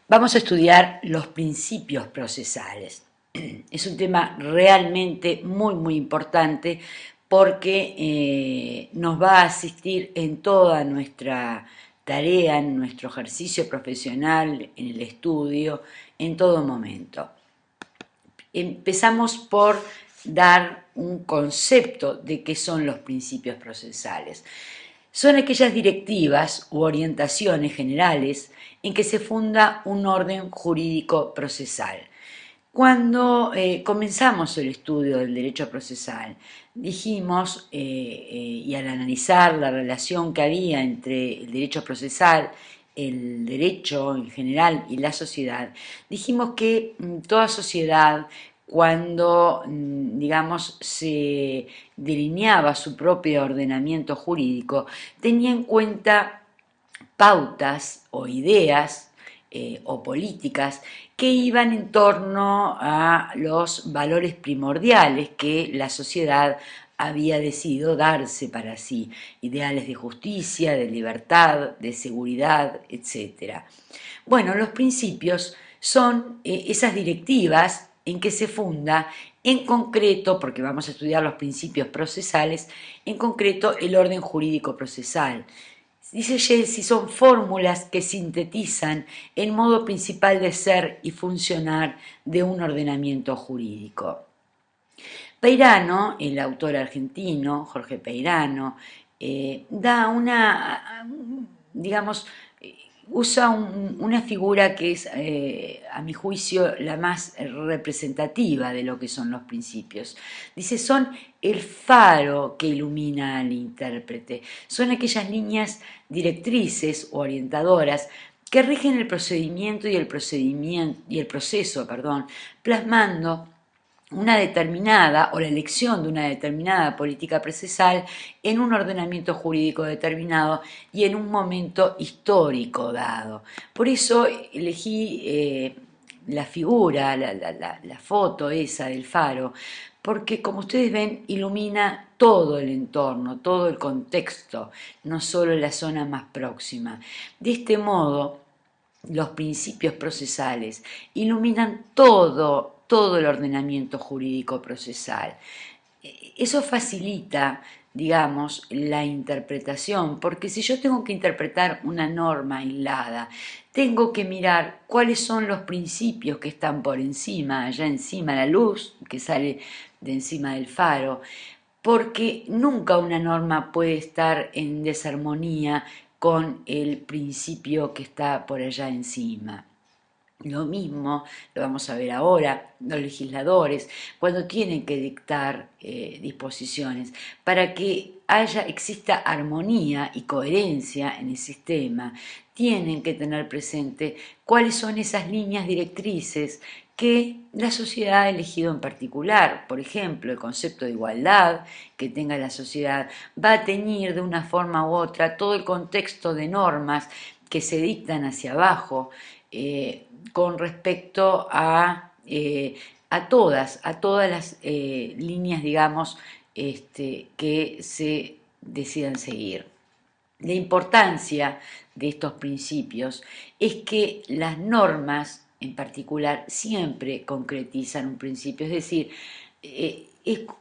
Vamos a estudiar los principios procesales. Es un tema realmente muy importante porque nos va a asistir en toda nuestra tarea, en nuestro ejercicio profesional, en el estudio, en todo momento. Empezamos por dar un concepto de qué son los principios procesales. Son aquellas directivas u orientaciones generales en que se funda un orden jurídico procesal. Cuando comenzamos el estudio del derecho procesal, dijimos, y al analizar la relación que había entre el derecho procesal, el derecho en general y la sociedad, dijimos que toda sociedad, cuando, digamos, se delineaba su propio ordenamiento jurídico, tenía en cuenta pautas o ideas o políticas que iban en torno a los valores primordiales que la sociedad había decidido darse para sí, ideales de justicia, de libertad, de seguridad, etc. Bueno, los principios son esas directivas en que se funda en concreto, porque vamos a estudiar los principios procesales, en concreto el orden jurídico procesal. Dice Yeltsin, son fórmulas que sintetizan el modo principal de ser y funcionar de un ordenamiento jurídico. Peirano, el autor argentino, Jorge Peirano, da una, digamos, usa una figura que es, a mi juicio, la más representativa de lo que son los principios. Dice, son el faro que ilumina al intérprete, son aquellas líneas directrices o orientadoras que rigen el procedimiento y el proceso, plasmando una determinada o la elección de una determinada política procesal en un ordenamiento jurídico determinado y en un momento histórico dado. Por eso elegí la figura, la foto esa del faro, porque como ustedes ven ilumina todo el entorno, todo el contexto, no solo la zona más próxima. De este modo, los principios procesales iluminan todo el ordenamiento jurídico procesal. Eso facilita, digamos, la interpretación, porque si yo tengo que interpretar una norma aislada, tengo que mirar cuáles son los principios que están por encima, allá encima la luz que sale de encima del faro, porque nunca una norma puede estar en desarmonía con el principio que está por allá encima. Lo mismo lo vamos a ver ahora, los legisladores, cuando tienen que dictar disposiciones, para que exista armonía y coherencia en el sistema, tienen que tener presente cuáles son esas líneas directrices que la sociedad ha elegido en particular. Por ejemplo, el concepto de igualdad que tenga la sociedad va a teñir de una forma u otra todo el contexto de normas que se dictan hacia abajo, con respecto a todas las líneas, digamos, que se decidan seguir. La importancia de estos principios es que las normas, en particular, siempre concretizan un principio, es decir,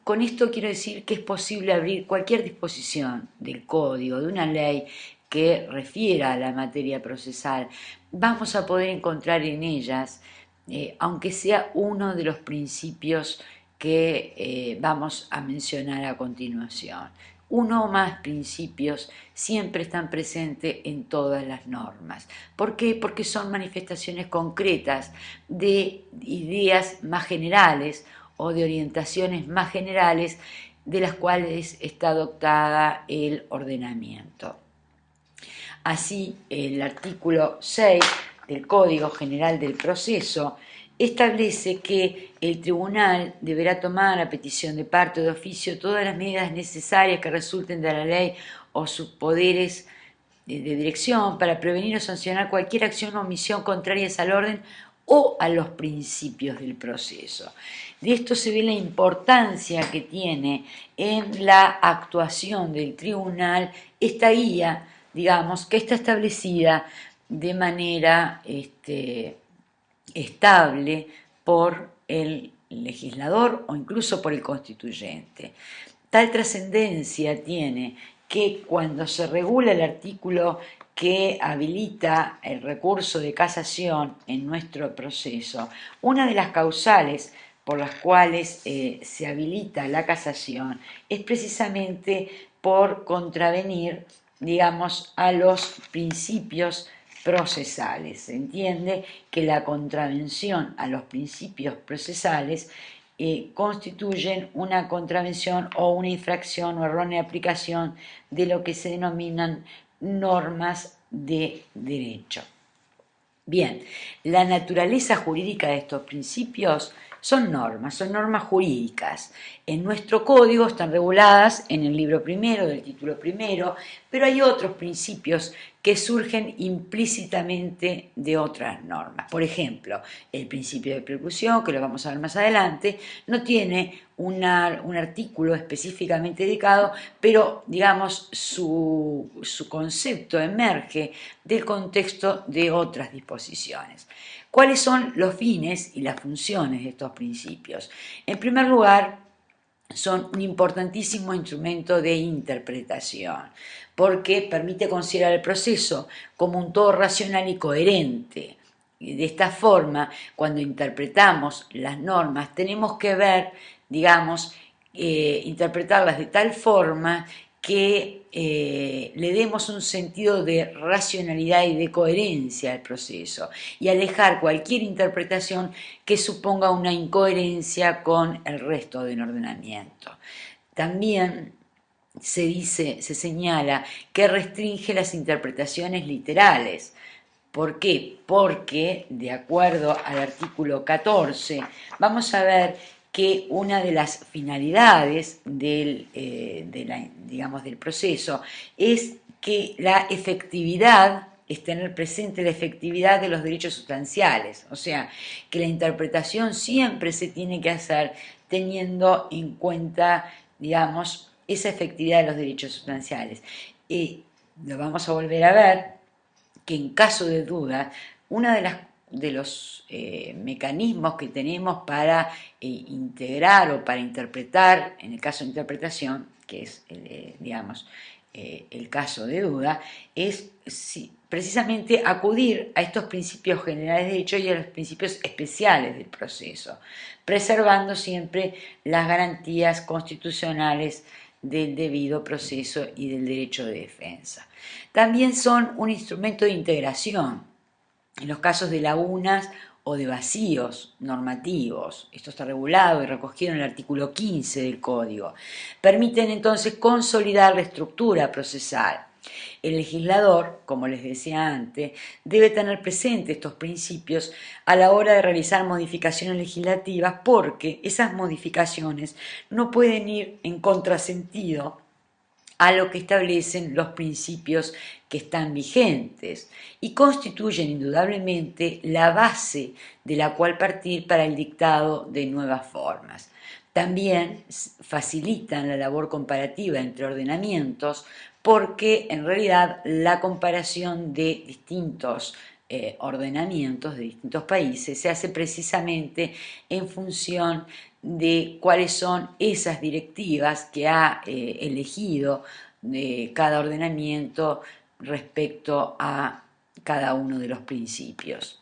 con esto quiero decir que es posible abrir cualquier disposición del código, de una ley que refiera a la materia procesal, vamos a poder encontrar en ellas, aunque sea uno de los principios que vamos a mencionar a continuación. Uno o más principios siempre están presentes en todas las normas. ¿Por qué? Porque son manifestaciones concretas de ideas más generales o de orientaciones más generales de las cuales está adoptada el ordenamiento. Así, el artículo 6 del Código General del Proceso establece que el tribunal deberá tomar a petición de parte o de oficio todas las medidas necesarias que resulten de la ley o sus poderes de dirección para prevenir o sancionar cualquier acción o omisión contrarias al orden o a los principios del proceso. De esto se ve la importancia que tiene en la actuación del tribunal esta guía, digamos, que está establecida de manera estable por el legislador o incluso por el constituyente. Tal trascendencia tiene que cuando se regula el artículo que habilita el recurso de casación en nuestro proceso, una de las causales por las cuales se habilita la casación es precisamente por contravenir, digamos, a los principios procesales. Se entiende que la contravención a los principios procesales constituyen una contravención o una infracción o errónea aplicación de lo que se denominan normas de derecho. Bien, la naturaleza jurídica de estos principios son normas jurídicas. En nuestro código están reguladas en el libro primero, del título primero, pero hay otros principios que surgen implícitamente de otras normas. Por ejemplo, el principio de preclusión, que lo vamos a ver más adelante, no tiene un artículo específicamente dedicado, pero digamos su concepto emerge del contexto de otras disposiciones. ¿Cuáles son los fines y las funciones de estos principios? En primer lugar, son un importantísimo instrumento de interpretación, porque permite considerar el proceso como un todo racional y coherente. Y de esta forma, cuando interpretamos las normas, tenemos que ver, digamos, interpretarlas de tal forma que le demos un sentido de racionalidad y de coherencia al proceso y alejar cualquier interpretación que suponga una incoherencia con el resto del ordenamiento. También se señala que restringe las interpretaciones literales. ¿Por qué? Porque, de acuerdo al artículo 14, vamos a ver que una de las finalidades del proceso es que la efectividad es tener presente la efectividad de los derechos sustanciales, o sea, que la interpretación siempre se tiene que hacer teniendo en cuenta, digamos, esa efectividad de los derechos sustanciales. Y lo vamos a volver a ver que en caso de duda, uno de los mecanismos que tenemos para integrar o para interpretar, en el caso de interpretación, que es, el caso de duda, es precisamente acudir a estos principios generales de derecho y a los principios especiales del proceso, preservando siempre las garantías constitucionales del debido proceso y del derecho de defensa. También son un instrumento de integración en los casos de lagunas o de vacíos normativos. Esto está regulado y recogido en el artículo 15 del Código. Permiten entonces consolidar la estructura procesal. El legislador, como les decía antes, debe tener presente estos principios a la hora de realizar modificaciones legislativas porque esas modificaciones no pueden ir en contrasentido a lo que establecen los principios que están vigentes y constituyen indudablemente la base de la cual partir para el dictado de nuevas formas. También facilitan la labor comparativa entre ordenamientos porque en realidad la comparación de distintos ordenamientos de distintos países se hace precisamente en función de cuáles son esas directivas que ha elegido cada ordenamiento respecto a cada uno de los principios.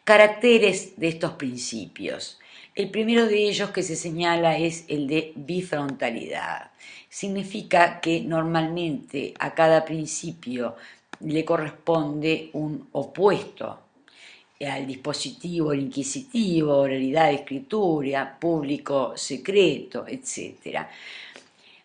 Caracteres de estos principios. El primero de ellos que se señala es el de bifrontalidad. Significa que normalmente a cada principio le corresponde un opuesto al dispositivo, el inquisitivo, oralidad, escritura, público, secreto, etc.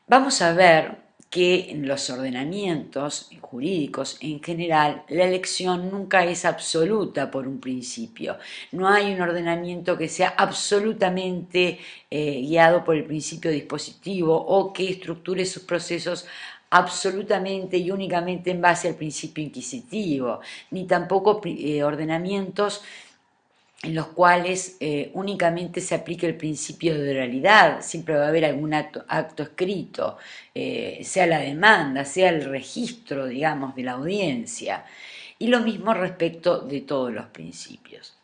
Vamos a ver que en los ordenamientos jurídicos en general la elección nunca es absoluta por un principio. No hay un ordenamiento que sea absolutamente guiado por el principio dispositivo o que estructure sus procesos absolutamente y únicamente en base al principio inquisitivo, ni tampoco ordenamientos en los cuales únicamente se aplica el principio de oralidad. Siempre va a haber algún acto escrito, sea la demanda, sea el registro, digamos, de la audiencia. Y lo mismo respecto de todos los principios.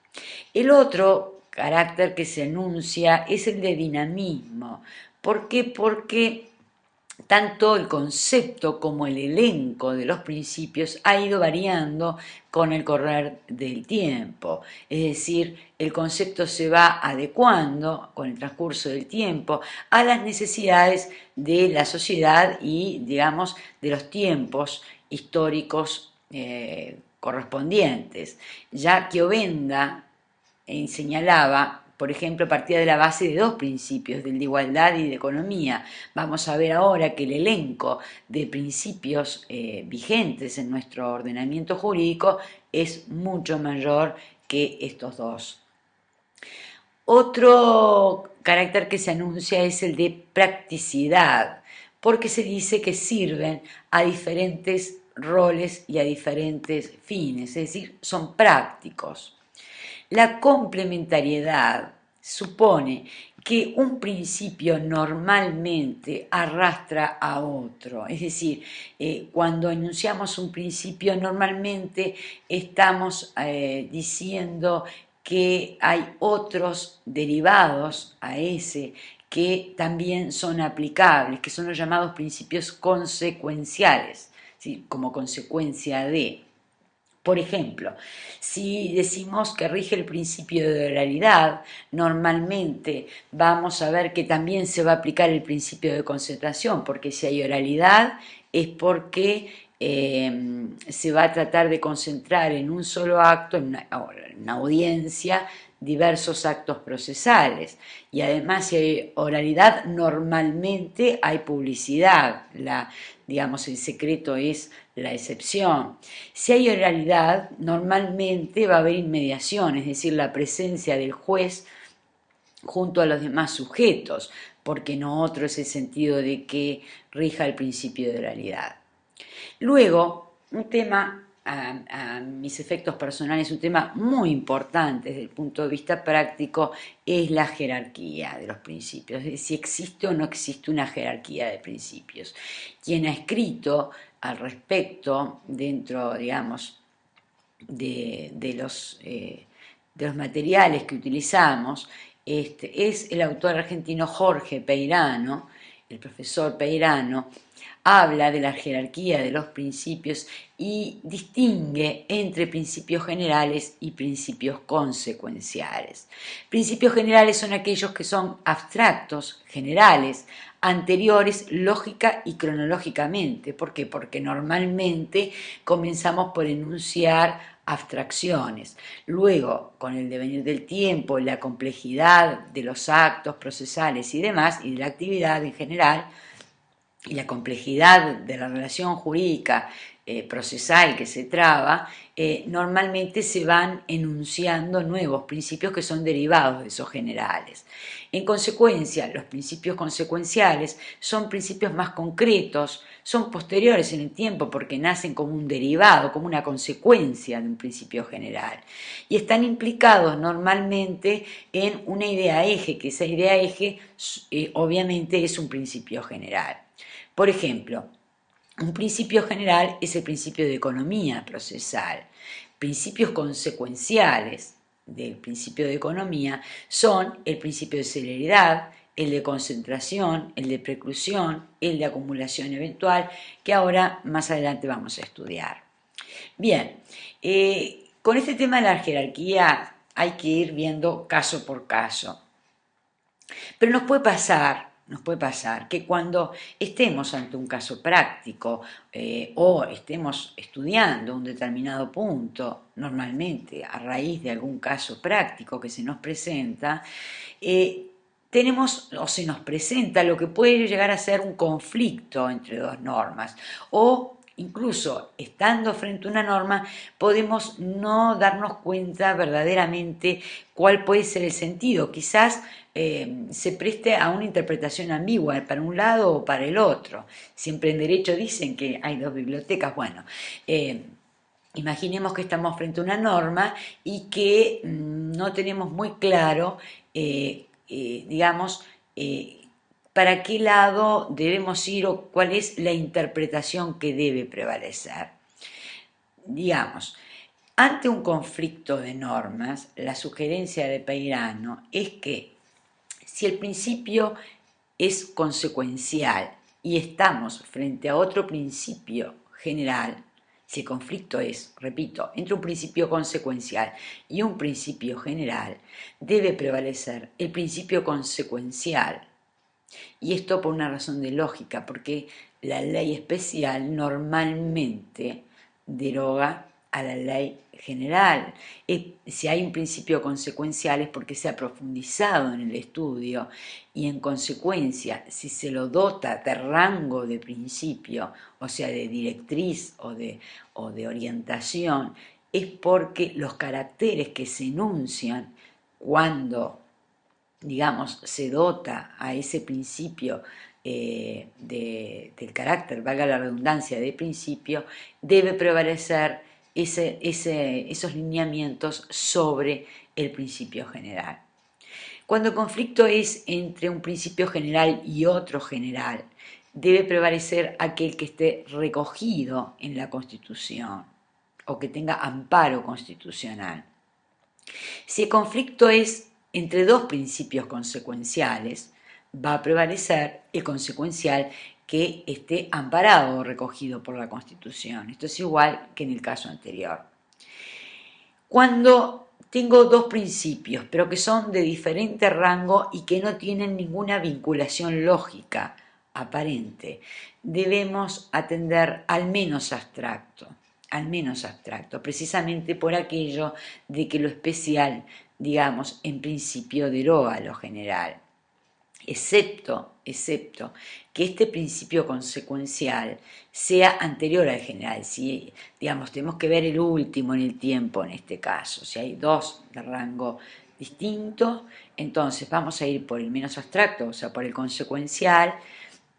El otro carácter que se enuncia es el de dinamismo. ¿Por qué? Porque tanto el concepto como el elenco de los principios ha ido variando con el correr del tiempo. Es decir, el concepto se va adecuando con el transcurso del tiempo a las necesidades de la sociedad y, digamos, de los tiempos históricos correspondientes. Ya Chiovenda señalaba, por ejemplo, partía de la base de dos principios, del de igualdad y de economía. Vamos a ver ahora que el elenco de principios vigentes en nuestro ordenamiento jurídico es mucho mayor que estos dos. Otro carácter que se anuncia es el de practicidad, porque se dice que sirven a diferentes roles y a diferentes fines, es decir, son prácticos. La complementariedad supone que un principio normalmente arrastra a otro, es decir, cuando enunciamos un principio normalmente estamos diciendo que hay otros derivados a ese que también son aplicables, que son los llamados principios consecuenciales, ¿sí? Como consecuencia de. Por ejemplo, si decimos que rige el principio de oralidad, normalmente vamos a ver que también se va a aplicar el principio de concentración, porque si hay oralidad es porque se va a tratar de concentrar en un solo acto, en una audiencia, diversos actos procesales. Y además, si hay oralidad, normalmente hay publicidad. Digamos, el secreto es la excepción. Si hay oralidad, normalmente va a haber inmediación, es decir, la presencia del juez junto a los demás sujetos, porque no otro es el sentido de que rija el principio de oralidad. Luego, un tema, a mis efectos personales, un tema muy importante desde el punto de vista práctico es la jerarquía de los principios, es decir, si existe o no existe una jerarquía de principios. Quien ha escrito al respecto dentro, digamos, de los materiales que utilizamos, es el autor argentino Jorge Peirano, el profesor Peirano, habla de la jerarquía de los principios y distingue entre principios generales y principios consecuenciales. Principios generales son aquellos que son abstractos, generales, anteriores lógica y cronológicamente. ¿Por qué? Porque normalmente comenzamos por enunciar abstracciones. Luego, con el devenir del tiempo, la complejidad de los actos procesales y demás, y de la actividad en general, y la complejidad de la relación jurídica procesal que se traba, normalmente se van enunciando nuevos principios que son derivados de esos generales. En consecuencia, los principios consecuenciales son principios más concretos, son posteriores en el tiempo porque nacen como un derivado, como una consecuencia de un principio general, y están implicados normalmente en una idea eje, que esa idea eje obviamente es un principio general. Por ejemplo, un principio general es el principio de economía procesal. Principios consecuenciales del principio de economía son el principio de celeridad, el de concentración, el de preclusión, el de acumulación eventual, que ahora más adelante vamos a estudiar. Bien, con este tema de la jerarquía hay que ir viendo caso por caso. Pero nos puede pasar que cuando estemos ante un caso práctico o estemos estudiando un determinado punto, normalmente a raíz de algún caso práctico que se nos presenta, tenemos o se nos presenta lo que puede llegar a ser un conflicto entre dos normas o incluso estando frente a una norma podemos no darnos cuenta verdaderamente cuál puede ser el sentido. Quizás se preste a una interpretación ambigua para un lado o para el otro. Siempre en derecho dicen que hay dos bibliotecas. Bueno, imaginemos que estamos frente a una norma y que no tenemos muy claro, digamos, para qué lado debemos ir o cuál es la interpretación que debe prevalecer. Digamos, Ante un conflicto de normas, la sugerencia de Peirano es que si el principio es consecuencial y estamos frente a otro principio general, si el conflicto es, repito, entre un principio consecuencial y un principio general, debe prevalecer el principio consecuencial. Y esto por una razón de lógica, porque la ley especial normalmente deroga a la ley general. Si hay un principio consecuencial es porque se ha profundizado en el estudio y en consecuencia, si se lo dota de rango de principio, o sea, de directriz o de orientación, es porque los caracteres que se enuncian cuando digamos, se dota a ese principio del carácter, valga la redundancia, de principio, debe prevalecer esos lineamientos sobre el principio general. Cuando el conflicto es entre un principio general y otro general, debe prevalecer aquel que esté recogido en la Constitución o que tenga amparo constitucional. Si el conflicto es entre dos principios consecuenciales, va a prevalecer el consecuencial que esté amparado o recogido por la Constitución. Esto es igual que en el caso anterior. Cuando tengo dos principios, pero que son de diferente rango y que no tienen ninguna vinculación lógica aparente, debemos atender al menos abstracto, precisamente por aquello de que lo especial, digamos, en principio deroga lo general, excepto que este principio consecuencial sea anterior al general. Si, digamos, tenemos que ver el último en el tiempo en este caso, si hay dos de rango distinto, entonces vamos a ir por el menos abstracto, o sea, por el consecuencial,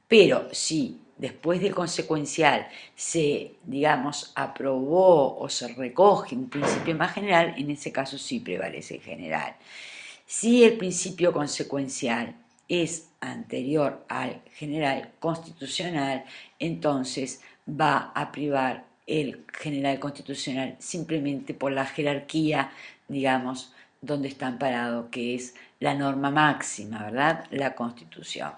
pero si después del consecuencial se, digamos, aprobó o se recoge un principio más general, en ese caso sí prevalece el general. Si el principio consecuencial es anterior al general constitucional, entonces va a privar el general constitucional simplemente por la jerarquía, digamos, donde está amparado, que es la norma máxima, ¿verdad? La Constitución.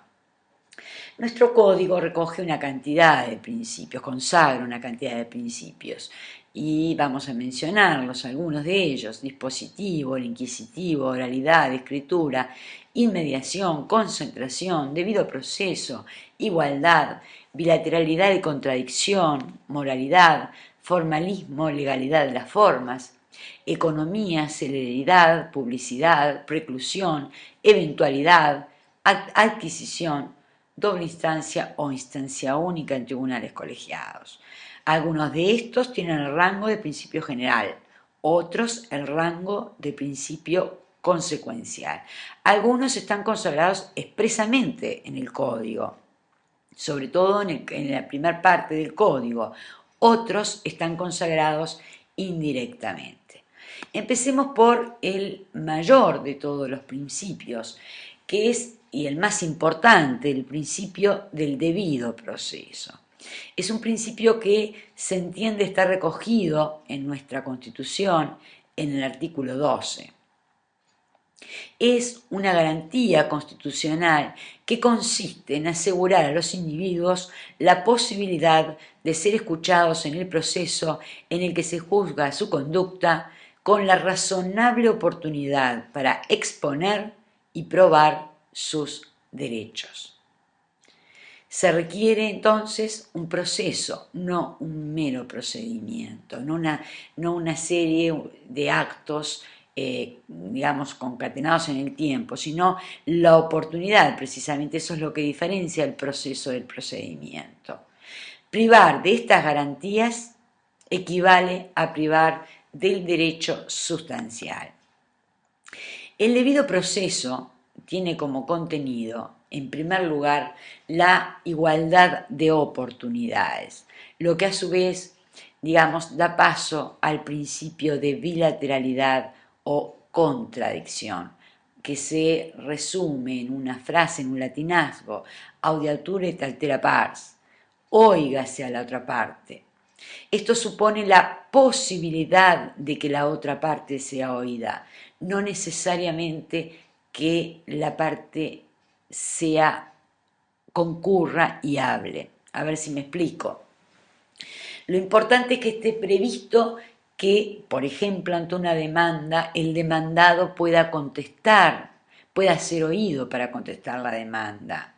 Nuestro código recoge una cantidad de principios, consagra una cantidad de principios y vamos a mencionarlos, algunos de ellos: dispositivo, el inquisitivo, oralidad, escritura, inmediación, concentración, debido proceso, igualdad, bilateralidad y contradicción, moralidad, formalismo, legalidad de las formas, economía, celeridad, publicidad, preclusión, eventualidad, adquisición, doble instancia o instancia única en tribunales colegiados. Algunos de estos tienen el rango de principio general, otros el rango de principio consecuencial. Algunos están consagrados expresamente en el código, sobre todo en la primera parte del código. Otros están consagrados indirectamente. Empecemos por el mayor de todos los principios, que es, y el más importante, el principio del debido proceso. Es un principio que se entiende estar recogido en nuestra Constitución en el artículo 12. Es una garantía constitucional que consiste en asegurar a los individuos la posibilidad de ser escuchados en el proceso en el que se juzga su conducta, con la razonable oportunidad para exponer y probar sus derechos. Se requiere entonces un proceso, no un mero procedimiento, no una serie de actos, digamos, concatenados en el tiempo, sino la oportunidad. Precisamente eso es lo que diferencia el proceso del procedimiento. Privar de estas garantías equivale a privar del derecho sustancial. El debido proceso tiene como contenido, en primer lugar, la igualdad de oportunidades, lo que a su vez, digamos, da paso al principio de bilateralidad o contradicción, que se resume en una frase, en un latinazgo: audiatur et altera pars, óigase a la otra parte. Esto supone la posibilidad de que la otra parte sea oída, no necesariamente que la parte sea concurra y hable. A ver si me explico. Lo importante es que esté previsto que, por ejemplo, ante una demanda, el demandado pueda contestar, pueda ser oído para contestar la demanda.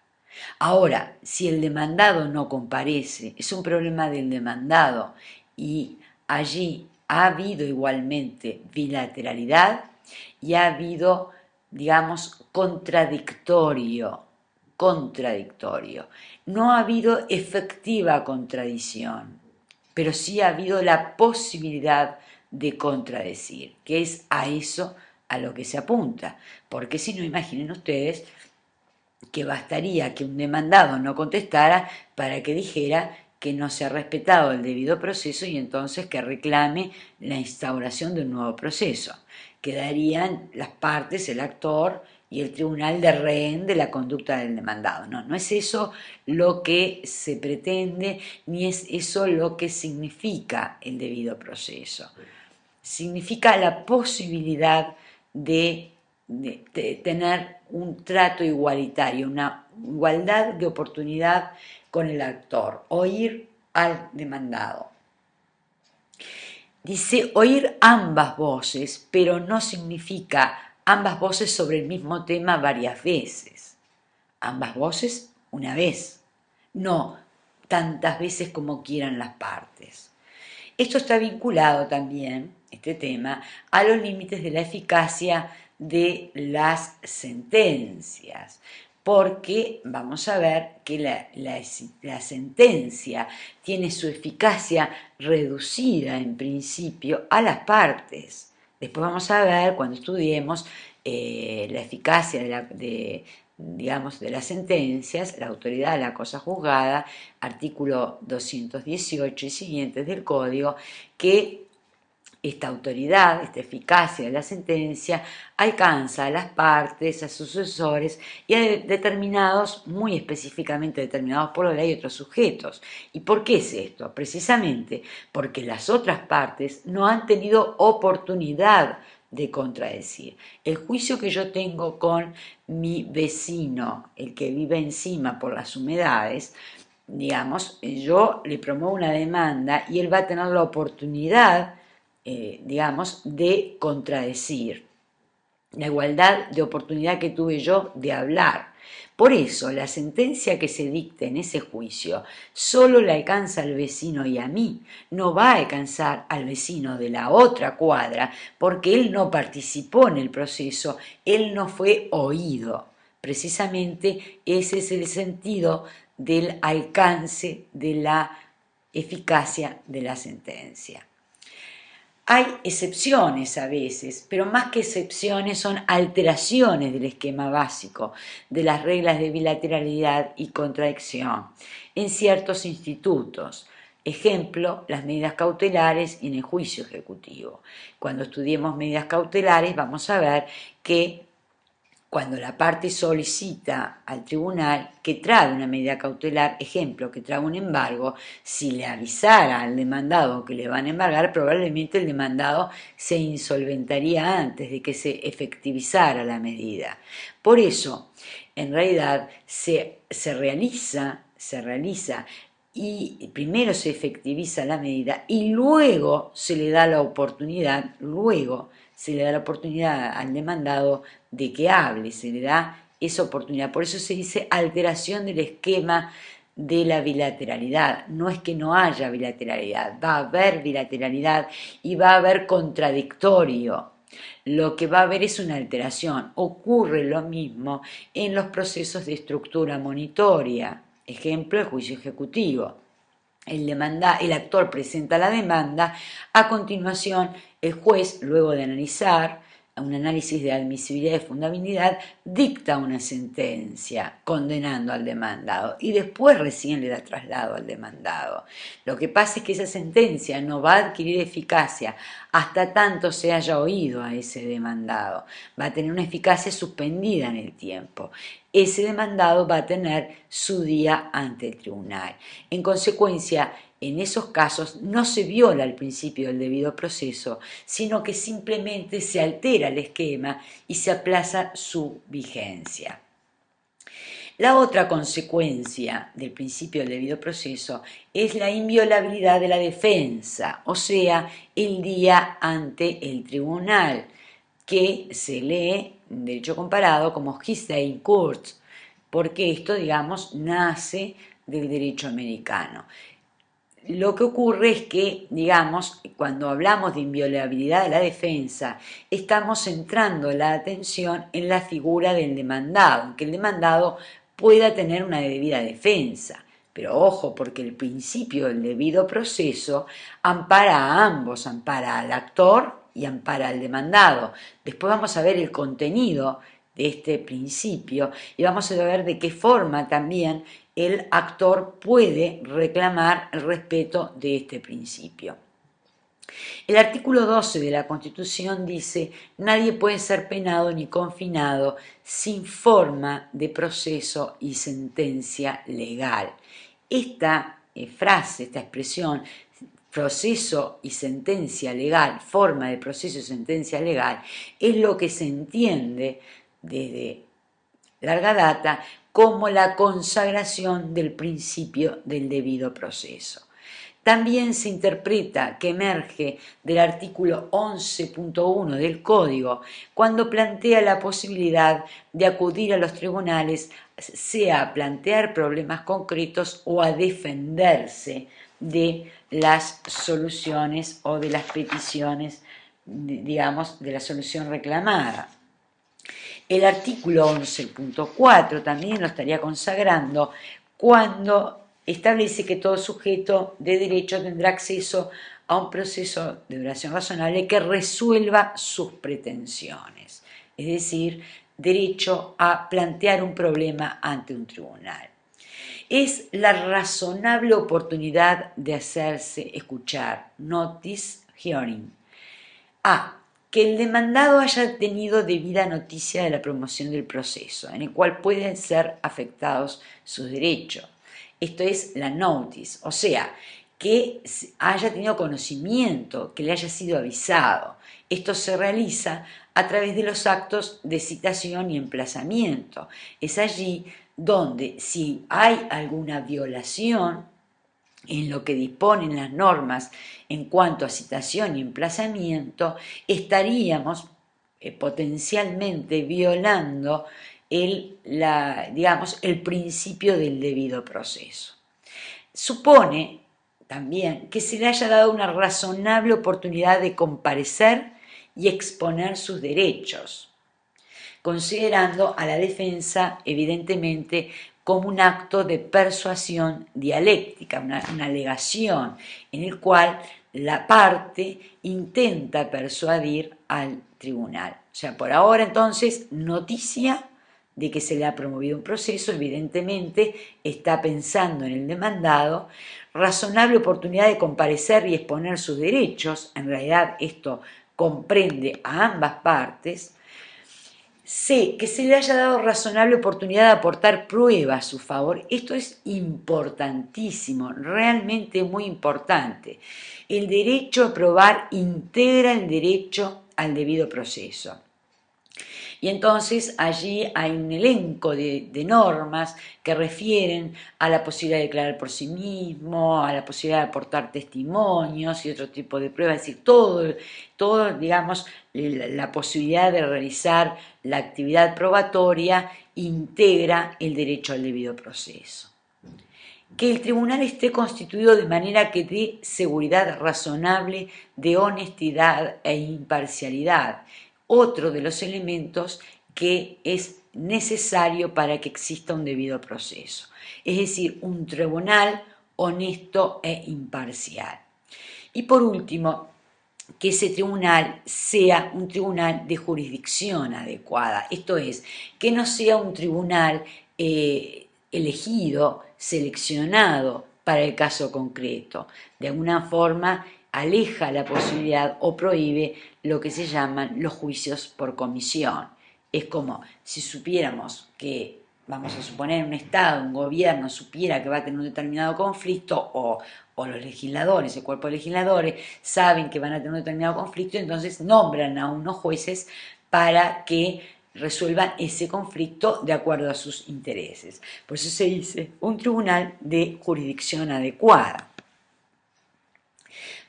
Ahora, si el demandado no comparece, es un problema del demandado y allí ha habido igualmente bilateralidad y ha habido, digamos, contradictorio. No ha habido efectiva contradicción, pero sí ha habido la posibilidad de contradecir, que es a eso a lo que se apunta. Porque si no, imaginen ustedes que bastaría que un demandado no contestara para que dijera que no se ha respetado el debido proceso y entonces que reclame la instauración de un nuevo proceso. Quedarían las partes, el actor y el tribunal de rehén de la conducta del demandado. No, no es eso lo que se pretende, ni es eso lo que significa el debido proceso. Significa la posibilidad de tener un trato igualitario, una igualdad de oportunidad con el actor, oír al demandado. Dice oír ambas voces, pero no significa ambas voces sobre el mismo tema varias veces. Ambas voces una vez, no tantas veces como quieran las partes. Esto está vinculado también, este tema, a los límites de la eficacia de las sentencias, porque vamos a ver que la sentencia tiene su eficacia reducida en principio a las partes. Después vamos a ver, cuando estudiemos la eficacia digamos, de las sentencias, la autoridad de la cosa juzgada, artículo 218 y siguientes del Código, que esta autoridad, esta eficacia de la sentencia, alcanza a las partes, a sus sucesores y a determinados, muy específicamente determinados por la ley, otros sujetos. ¿Y por qué es esto? Precisamente porque las otras partes no han tenido oportunidad de contradecir. El juicio que yo tengo con mi vecino, el que vive encima por las humedades, digamos, yo le promuevo una demanda y él va a tener la oportunidad, digamos, de contradecir. La igualdad de oportunidad que tuve yo de hablar. Por eso, la sentencia que se dicte en ese juicio solo le alcanza al vecino y a mí, no va a alcanzar al vecino de la otra cuadra, porque él no participó en el proceso, él no fue oído. Precisamente ese es el sentido del alcance de la eficacia de la sentencia. Hay excepciones a veces, pero más que excepciones son alteraciones del esquema básico de las reglas de bilateralidad y contradicción en ciertos institutos. Ejemplo, las medidas cautelares y en el juicio ejecutivo. Cuando estudiemos medidas cautelares vamos a ver que cuando la parte solicita al tribunal que trae una medida cautelar, ejemplo, que trae un embargo, si le avisara al demandado que le van a embargar, probablemente el demandado se insolventaría antes de que se efectivizara la medida. Por eso, en realidad, se realiza y primero se efectiviza la medida y luego se le da la oportunidad, al demandado de que hable, se le da esa oportunidad. Por eso se dice alteración del esquema de la bilateralidad. No es que no haya bilateralidad, va a haber bilateralidad y va a haber contradictorio. Lo que va a haber es una alteración. Ocurre lo mismo en los procesos de estructura monitoria. Ejemplo, el juicio ejecutivo. El actor presenta la demanda, a continuación el juez, luego de analizar un análisis de admisibilidad y fundabilidad, dicta una sentencia condenando al demandado y después recién le da traslado al demandado. Lo que pasa es que esa sentencia no va a adquirir eficacia hasta tanto se haya oído a ese demandado. Va a tener una eficacia suspendida en el tiempo. Ese demandado va a tener su día ante el tribunal. En consecuencia, en esos casos no se viola el principio del debido proceso, sino que simplemente se altera el esquema y se aplaza su vigencia. La otra consecuencia del principio del debido proceso es la inviolabilidad de la defensa, o sea, el día ante el tribunal, que se lee en derecho comparado como his day in court, porque esto, digamos, nace del derecho americano. Lo que ocurre es que, digamos, cuando hablamos de inviolabilidad de la defensa, estamos centrando la atención en la figura del demandado, en que el demandado pueda tener una debida defensa. Pero ojo, porque el principio del debido proceso ampara a ambos, ampara al actor y ampara al demandado. Después vamos a ver el contenido de este principio y vamos a ver de qué forma también el actor puede reclamar el respeto de este principio. El artículo 12 de la Constitución dice: nadie puede ser penado ni confinado sin forma de proceso y sentencia legal. Esta frase, esta expresión, proceso y sentencia legal, forma de proceso y sentencia legal, es lo que se entiende desde larga data como la consagración del principio del debido proceso. También se interpreta que emerge del artículo 11.1 del Código cuando plantea la posibilidad de acudir a los tribunales, sea a plantear problemas concretos o a defenderse de las soluciones o de las peticiones, digamos, de la solución reclamada. El artículo 11.4 también lo estaría consagrando cuando establece que todo sujeto de derecho tendrá acceso a un proceso de duración razonable que resuelva sus pretensiones, es decir, derecho a plantear un problema ante un tribunal. Es la razonable oportunidad de hacerse escuchar, notice hearing. Que el demandado haya tenido debida noticia de la promoción del proceso, en el cual pueden ser afectados sus derechos. Esto es la notice, o sea, que haya tenido conocimiento, que le haya sido avisado. Esto se realiza a través de los actos de citación y emplazamiento. Es allí donde, si hay alguna violación en lo que disponen las normas en cuanto a citación y emplazamiento, estaríamos potencialmente violando el principio del debido proceso. Supone también que se le haya dado una razonable oportunidad de comparecer y exponer sus derechos, considerando a la defensa, evidentemente, como un acto de persuasión dialéctica, una alegación, en el cual la parte intenta persuadir al tribunal. O sea, por ahora entonces, noticia de que se le ha promovido un proceso, evidentemente está pensando en el demandado, razonable oportunidad de comparecer y exponer sus derechos, en realidad esto comprende a ambas partes. C, que se le haya dado razonable oportunidad de aportar pruebas a su favor. Esto es importantísimo, realmente muy importante. El derecho a probar integra el derecho al debido proceso. Y entonces allí hay un elenco de normas que refieren a la posibilidad de declarar por sí mismo, a la posibilidad de aportar testimonios y otro tipo de pruebas, es decir, todo digamos, la posibilidad de realizar la actividad probatoria integra el derecho al debido proceso. Que el tribunal esté constituido de manera que dé seguridad razonable de honestidad e imparcialidad, otro de los elementos que es necesario para que exista un debido proceso, es decir, un tribunal honesto e imparcial. Y por último, que ese tribunal sea un tribunal de jurisdicción adecuada, esto es, que no sea un tribunal elegido, seleccionado para el caso concreto. De alguna forma aleja la posibilidad o prohíbe lo que se llaman los juicios por comisión. Es como si supiéramos que vamos a suponer, un Estado, un gobierno supiera que va a tener un determinado conflicto, o los legisladores, el cuerpo de legisladores, saben que van a tener un determinado conflicto, entonces nombran a unos jueces para que resuelvan ese conflicto de acuerdo a sus intereses. Por eso se dice un tribunal de jurisdicción adecuada.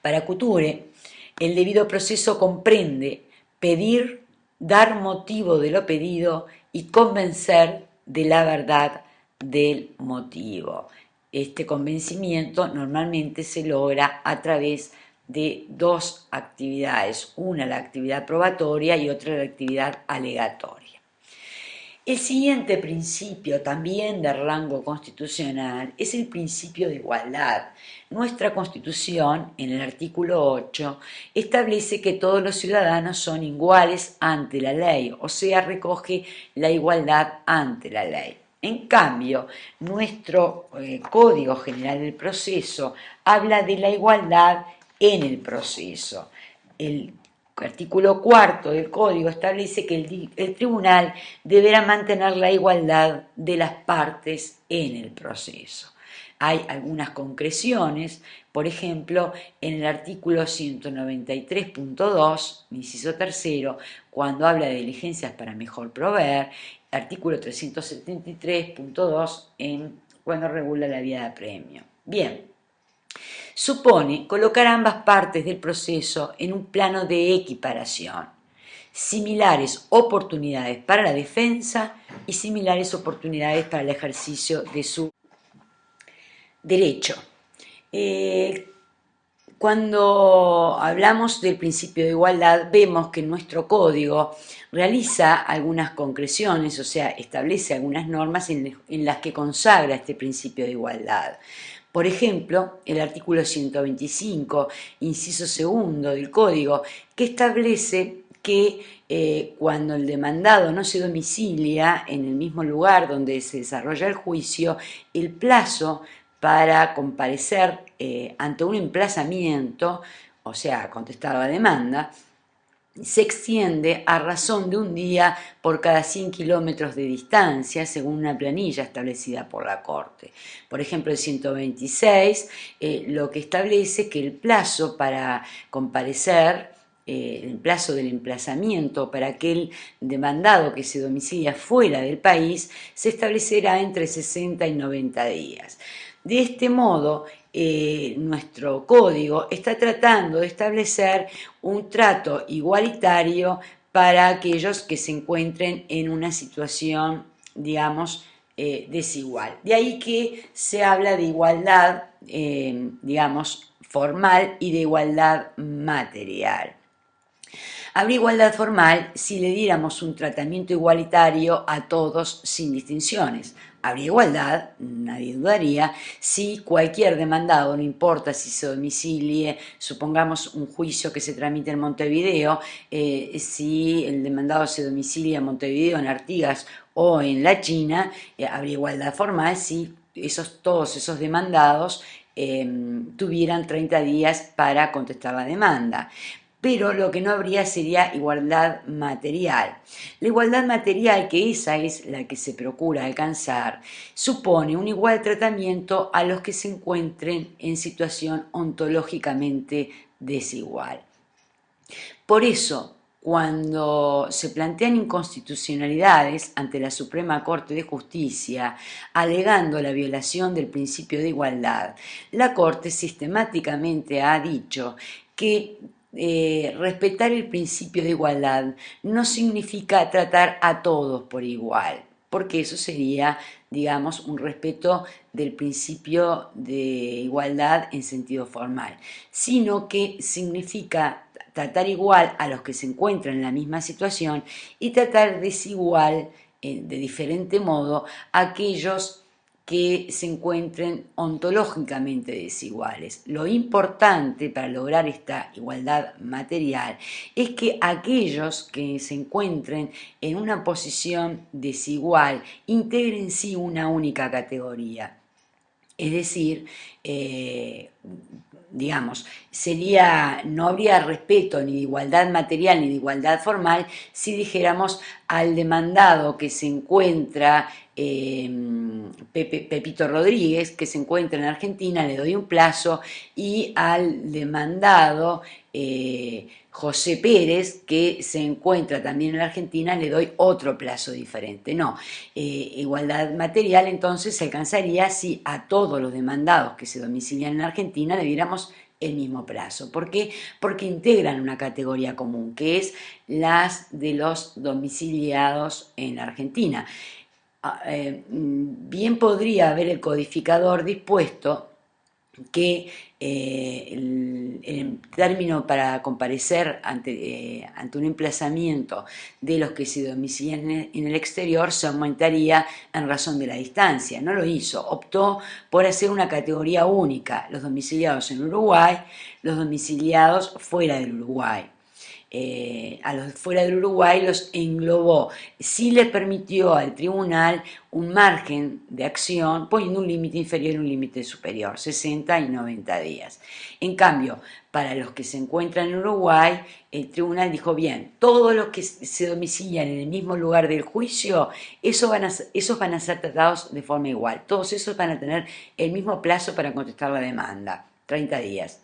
Para Couture, el debido proceso comprende pedir, dar motivo de lo pedido y convencer de la verdad del motivo. Este convencimiento normalmente se logra a través de dos actividades, una la actividad probatoria y otra la actividad alegatoria. El siguiente principio, también de rango constitucional, es el principio de igualdad. Nuestra Constitución, en el artículo 8, establece que todos los ciudadanos son iguales ante la ley, o sea, recoge la igualdad ante la ley. En cambio, nuestro Código General del Proceso habla de la igualdad en el proceso. El artículo 4 del Código establece que el tribunal deberá mantener la igualdad de las partes en el proceso. Hay algunas concreciones, por ejemplo, en el artículo 193.2, inciso tercero, cuando habla de diligencias para mejor proveer, artículo 373.2, cuando regula la vía de apremio. Bien. Supone colocar ambas partes del proceso en un plano de equiparación, similares oportunidades para la defensa y similares oportunidades para el ejercicio de su derecho. Cuando hablamos del principio de igualdad, vemos que nuestro código realiza algunas concreciones, o sea, establece algunas normas en las que consagra este principio de igualdad. Por ejemplo, el artículo 125, inciso segundo del Código, que establece que cuando el demandado no se domicilia en el mismo lugar donde se desarrolla el juicio, el plazo para comparecer ante un emplazamiento, o sea, contestar la demanda, se extiende a razón de un día por cada 100 kilómetros de distancia, según una planilla establecida por la Corte. Por ejemplo, el 126 lo que establece que el plazo para comparecer, el plazo del emplazamiento para aquel demandado que se domicilia fuera del país, se establecerá entre 60 y 90 días. De este modo, nuestro código está tratando de establecer un trato igualitario para aquellos que se encuentren en una situación, digamos, desigual. De ahí que se habla de igualdad, digamos, formal y de igualdad material. Habría igualdad formal si le diéramos un tratamiento igualitario a todos sin distinciones. Habría igualdad, nadie dudaría, si cualquier demandado, no importa si se domicilie, supongamos un juicio que se tramite en Montevideo, si el demandado se domicilia en Montevideo, en Artigas o en la China, habría igualdad formal si todos esos demandados tuvieran 30 días para contestar la demanda. Pero lo que no habría sería igualdad material. La igualdad material, que esa es la que se procura alcanzar, supone un igual tratamiento a los que se encuentren en situación ontológicamente desigual. Por eso, cuando se plantean inconstitucionalidades ante la Suprema Corte de Justicia, alegando la violación del principio de igualdad, la Corte sistemáticamente ha dicho que respetar el principio de igualdad no significa tratar a todos por igual, porque eso sería, digamos, un respeto del principio de igualdad en sentido formal, sino que significa tratar igual a los que se encuentran en la misma situación y tratar desigual, de diferente modo, a aquellos que se encuentren ontológicamente desiguales. Lo importante para lograr esta igualdad material es que aquellos que se encuentren en una posición desigual integren en sí una única categoría. Es decir, digamos, no habría respeto ni de igualdad material ni de igualdad formal si dijéramos al demandado que se encuentra, Pepito Rodríguez, que se encuentra en Argentina, le doy un plazo, y al demandado, José Pérez, que se encuentra también en la Argentina, le doy otro plazo diferente. No, igualdad material entonces se alcanzaría si a todos los demandados que se domicilian en Argentina le diéramos el mismo plazo. ¿Por qué? Porque integran una categoría común, que es las de los domiciliados en la Argentina. Bien podría haber el codificador dispuesto que el término para comparecer ante un emplazamiento de los que se domicilian en el exterior se aumentaría en razón de la distancia. No lo hizo, optó por hacer una categoría única, los domiciliados en Uruguay, los domiciliados fuera del Uruguay. A los fuera del Uruguay los englobó. Sí le permitió al tribunal un margen de acción poniendo un límite inferior y un límite superior, 60 y 90 días. En cambio, para los que se encuentran en Uruguay, el tribunal dijo, bien, todos los que se domicilian en el mismo lugar del juicio, esos van a ser tratados de forma igual. Todos esos van a tener el mismo plazo para contestar la demanda, 30 días.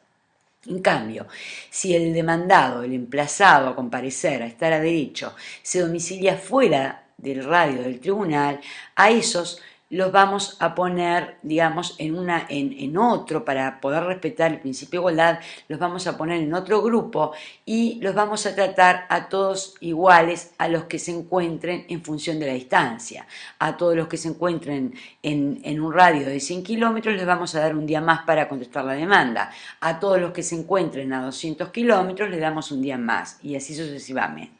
En cambio, si el demandado, el emplazado a comparecer, a estar a derecho, se domicilia fuera del radio del tribunal, a esos los vamos a poner, digamos, en otro, para poder respetar el principio de igualdad, los vamos a poner en otro grupo y los vamos a tratar a todos iguales a los que se encuentren en función de la distancia. A todos los que se encuentren en un radio de 100 kilómetros les vamos a dar un día más para contestar la demanda. A todos los que se encuentren a 200 kilómetros les damos un día más, y así sucesivamente.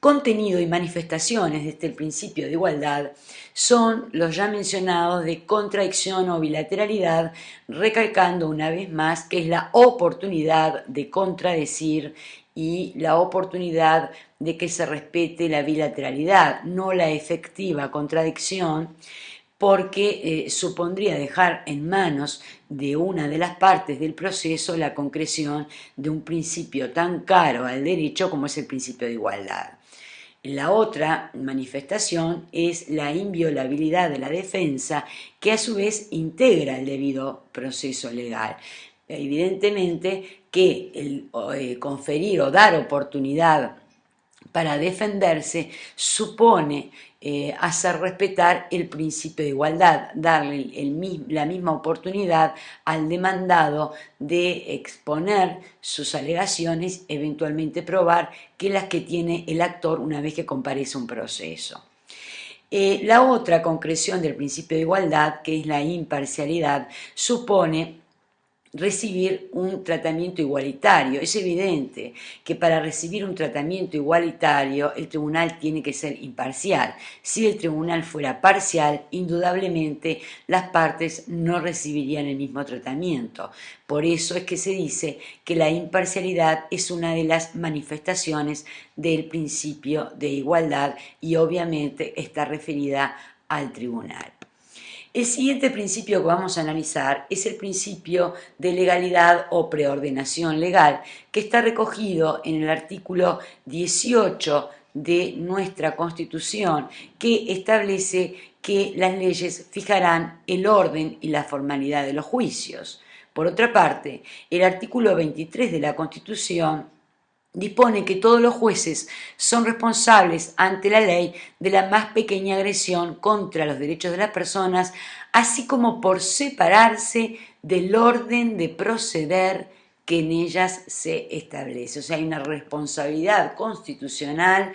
Contenido y manifestaciones de este principio de igualdad son los ya mencionados de contradicción o bilateralidad, recalcando una vez más que es la oportunidad de contradecir y la oportunidad de que se respete la bilateralidad, no la efectiva contradicción, porque supondría dejar en manos de una de las partes del proceso la concreción de un principio tan caro al derecho como es el principio de igualdad. La otra manifestación es la inviolabilidad de la defensa, que a su vez integra el debido proceso legal. Evidentemente que el conferir o dar oportunidad para defenderse supone hacer respetar el principio de igualdad, darle la misma oportunidad al demandado de exponer sus alegaciones, eventualmente probar que las que tiene el actor una vez que comparece un proceso. La otra concreción del principio de igualdad, que es la imparcialidad, supone recibir un tratamiento igualitario. Es evidente que para recibir un tratamiento igualitario el tribunal tiene que ser imparcial. Si el tribunal fuera parcial, indudablemente las partes no recibirían el mismo tratamiento. Por eso es que se dice que la imparcialidad es una de las manifestaciones del principio de igualdad y obviamente está referida al tribunal. El siguiente principio que vamos a analizar es el principio de legalidad o preordenación legal, que está recogido en el artículo 18 de nuestra Constitución, que establece que las leyes fijarán el orden y la formalidad de los juicios. Por otra parte, el artículo 23 de la Constitución dispone que todos los jueces son responsables ante la ley de la más pequeña agresión contra los derechos de las personas, así como por separarse del orden de proceder que en ellas se establece. O sea, hay una responsabilidad constitucional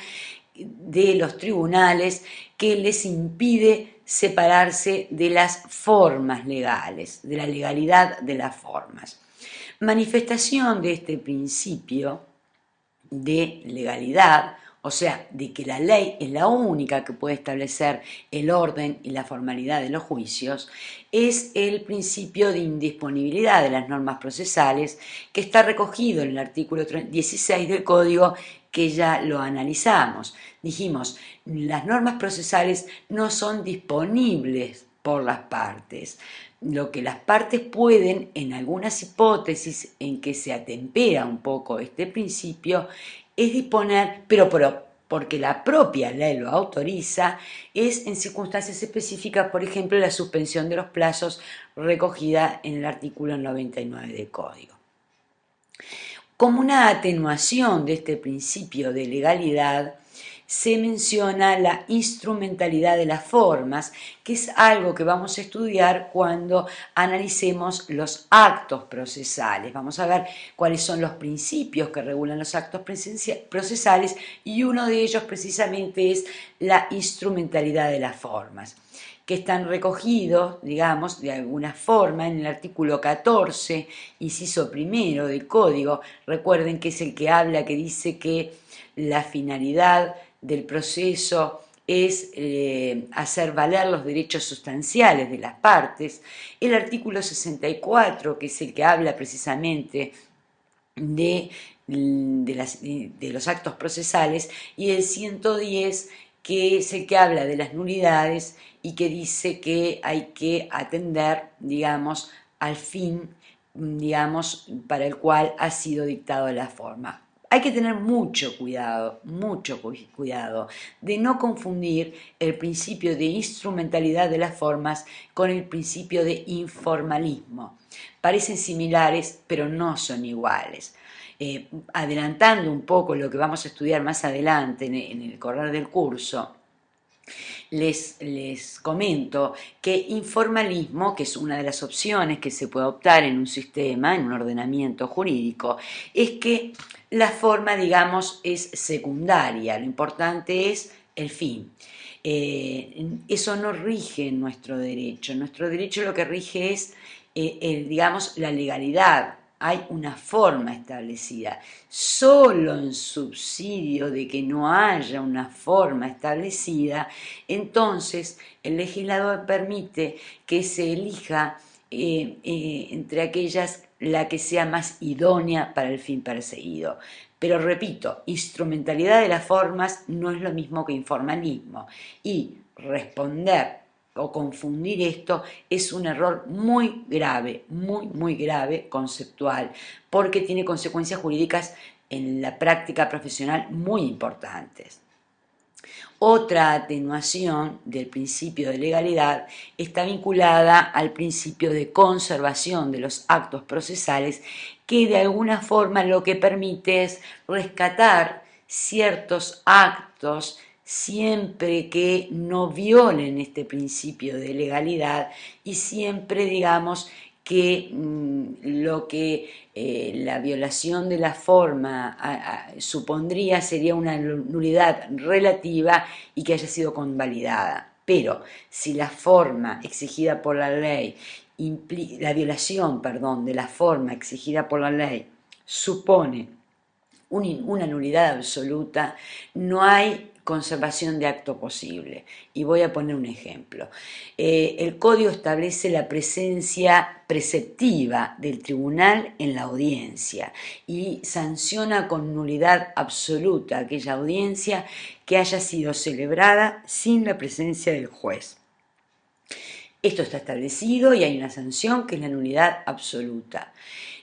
de los tribunales que les impide separarse de las formas legales, de la legalidad de las formas. Manifestación de este principio de legalidad, o sea, de que la ley es la única que puede establecer el orden y la formalidad de los juicios, es el principio de indisponibilidad de las normas procesales, que está recogido en el artículo 16 del Código, que ya lo analizamos. Dijimos, las normas procesales no son disponibles por las partes. Lo que las partes pueden, en algunas hipótesis en que se atempera un poco este principio, es disponer, pero porque la propia ley lo autoriza, es en circunstancias específicas, por ejemplo, la suspensión de los plazos recogida en el artículo 99 del Código. Como una atenuación de este principio de legalidad, se menciona la instrumentalidad de las formas, que es algo que vamos a estudiar cuando analicemos los actos procesales. Vamos a ver cuáles son los principios que regulan los actos procesales y uno de ellos precisamente es la instrumentalidad de las formas, que están recogidos, digamos, de alguna forma en el artículo 14, inciso primero del Código. Recuerden que es el que habla, que dice que la finalidad del proceso es hacer valer los derechos sustanciales de las partes. El artículo 64, que es el que habla precisamente de los actos procesales, y el 110, que es el que habla de las nulidades y que dice que hay que atender, digamos, al fin, digamos, para el cual ha sido dictado la forma. Hay que tener mucho cuidado de no confundir el principio de instrumentalidad de las formas con el principio de informalismo. Parecen similares, pero no son iguales. Adelantando un poco lo que vamos a estudiar más adelante en el correr del curso, les comento que informalismo, que es una de las opciones que se puede optar en un sistema, en un ordenamiento jurídico, es que la forma, digamos, es secundaria, lo importante es el fin. Eso no rige nuestro derecho lo que rige es, digamos, la legalidad. Hay una forma establecida. Solo en subsidio de que no haya una forma establecida, entonces el legislador permite que se elija entre aquellas la que sea más idónea para el fin perseguido. Pero repito, instrumentalidad de las formas no es lo mismo que informalismo, y responder o confundir esto es un error muy grave, muy grave conceptual, porque tiene consecuencias jurídicas en la práctica profesional muy importantes. Otra atenuación del principio de legalidad está vinculada al principio de conservación de los actos procesales, que de alguna forma lo que permite es rescatar ciertos actos siempre que no violen este principio de legalidad y siempre, digamos, que lo que la violación de la forma supondría sería una nulidad relativa y que haya sido convalidada. Pero si la forma exigida por la ley, la violación, perdón, de la forma exigida por la ley supone una nulidad absoluta, no hay conservación de acto posible. Y voy a poner un ejemplo. El Código establece la presencia preceptiva del tribunal en la audiencia y sanciona con nulidad absoluta aquella audiencia que haya sido celebrada sin la presencia del juez. Esto está establecido y hay una sanción que es la nulidad absoluta.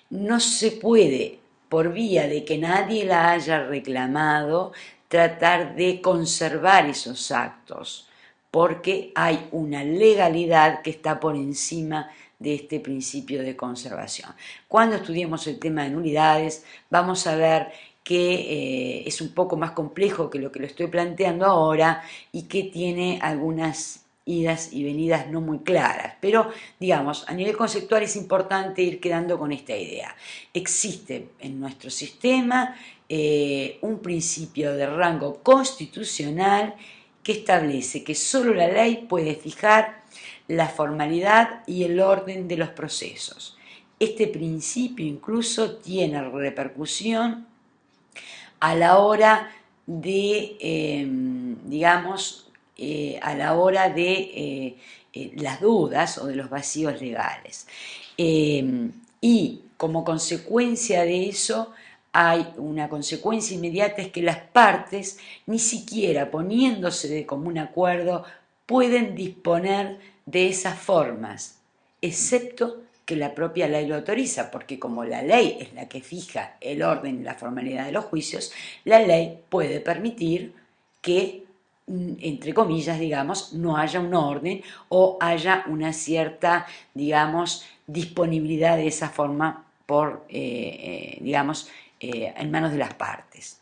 No se puede, por vía de que nadie la haya reclamado, tratar de conservar esos actos, porque hay una legalidad que está por encima de este principio de conservación. Cuando estudiemos el tema de nulidades, vamos a ver que es un poco más complejo que lo estoy planteando ahora y que tiene algunas idas y venidas no muy claras, pero digamos, a nivel conceptual es importante ir quedando con esta idea. Existe en nuestro sistema un principio de rango constitucional que establece que solo la ley puede fijar la formalidad y el orden de los procesos. Este principio incluso tiene repercusión a la hora de, digamos, a la hora de las dudas o de los vacíos legales. Y como consecuencia de eso, hay una consecuencia inmediata, es que las partes, ni siquiera poniéndose de común acuerdo, pueden disponer de esas formas. excepto que la propia ley lo autoriza, porque como la ley es la que fija el orden y la formalidad de los juicios, la ley puede permitir que, entre comillas, digamos, no haya un orden o haya una cierta, digamos, disponibilidad de esa forma por, digamos, en manos de las partes.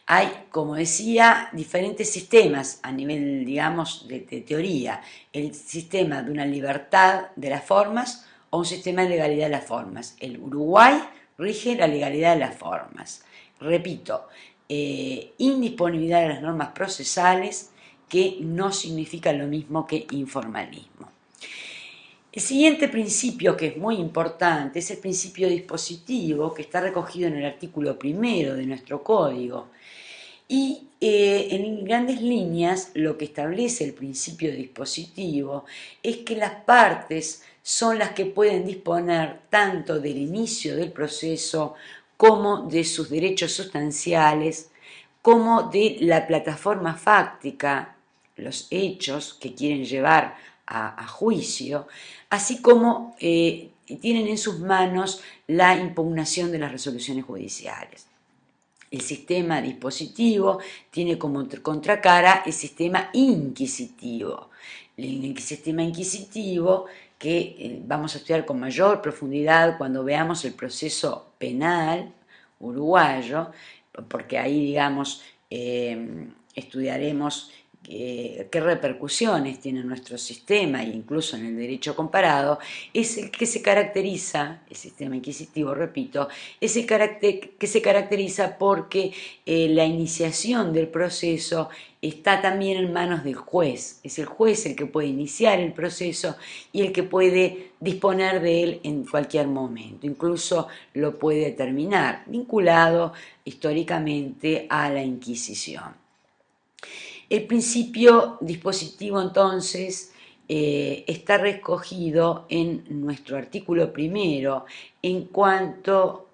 Hay, como decía, diferentes sistemas a nivel, digamos, de teoría. El sistema de una libertad de las formas o un sistema de legalidad de las formas. El Uruguay rige la legalidad de las formas. Repito, indisponibilidad de las normas procesales, que no significa lo mismo que informalismo. El siguiente principio, que es muy importante, es el principio dispositivo, que está recogido en el artículo 1 de nuestro código. Y en grandes líneas lo que establece el principio dispositivo es que las partes son las que pueden disponer tanto del inicio del proceso como de sus derechos sustanciales, como de la plataforma fáctica, los hechos que quieren llevar a juicio, así como tienen en sus manos la impugnación de las resoluciones judiciales. El sistema dispositivo tiene como contracara el sistema inquisitivo. El sistema inquisitivo, que vamos a estudiar con mayor profundidad cuando veamos el proceso penal uruguayo, porque ahí, digamos, estudiaremos qué repercusiones tiene nuestro sistema e incluso en el derecho comparado, es el que se caracteriza, el sistema inquisitivo, repito, es el que se caracteriza porque la iniciación del proceso está también en manos del juez. Es el juez el que puede iniciar el proceso y el que puede disponer de él en cualquier momento, incluso lo puede terminar, vinculado históricamente a la Inquisición. El principio dispositivo, entonces, está recogido en nuestro artículo 1 en cuanto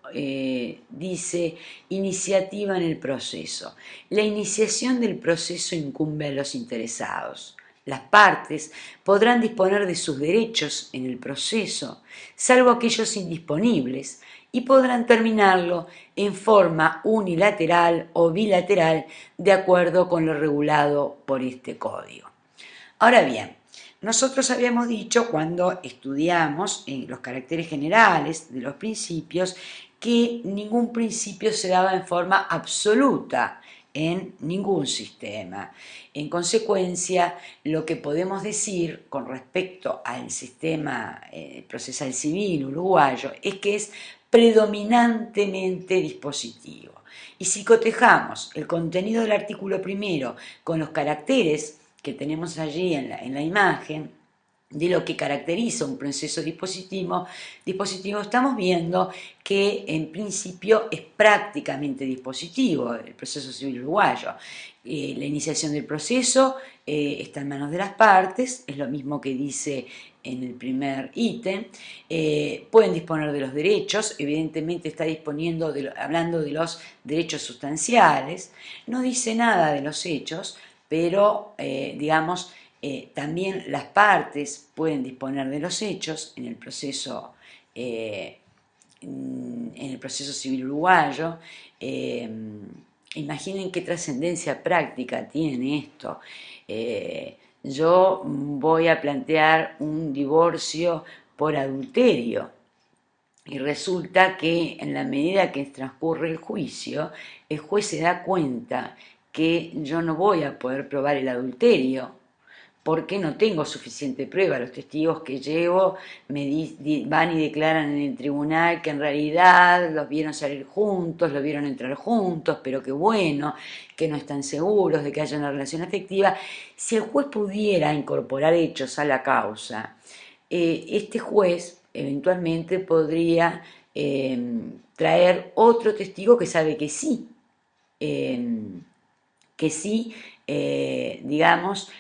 dice iniciativa en el proceso. La iniciación del proceso incumbe a los interesados. Las partes podrán disponer de sus derechos en el proceso, salvo aquellos indisponibles, y podrán terminarlo en forma unilateral o bilateral de acuerdo con lo regulado por este código. Ahora bien, nosotros habíamos dicho cuando estudiamos los caracteres generales de los principios que ningún principio se daba en forma absoluta en ningún sistema. En consecuencia, lo que podemos decir con respecto al sistema procesal civil uruguayo es que es predominantemente dispositivo. Y si cotejamos el contenido del artículo 1 con los caracteres que tenemos allí en la imagen de lo que caracteriza un proceso dispositivo, estamos viendo que en principio es prácticamente dispositivo el proceso civil uruguayo. La iniciación del proceso está en manos de las partes, es lo mismo que dice en el primer ítem. Pueden disponer de los derechos, evidentemente está hablando de los derechos sustanciales, no dice nada de los hechos, pero digamos, también las partes pueden disponer de los hechos en el proceso civil uruguayo. Imaginen qué trascendencia práctica tiene esto. Yo voy a plantear un divorcio por adulterio y resulta que en la medida que transcurre el juicio, el juez se da cuenta que yo no voy a poder probar el adulterio porque no tengo suficiente prueba. Los testigos que llevo van y declaran en el tribunal que en realidad los vieron salir juntos, los vieron entrar juntos, pero que bueno, que no están seguros de que haya una relación afectiva. Si el juez pudiera incorporar hechos a la causa, este juez eventualmente podría traer otro testigo que sabe que sí, digamos,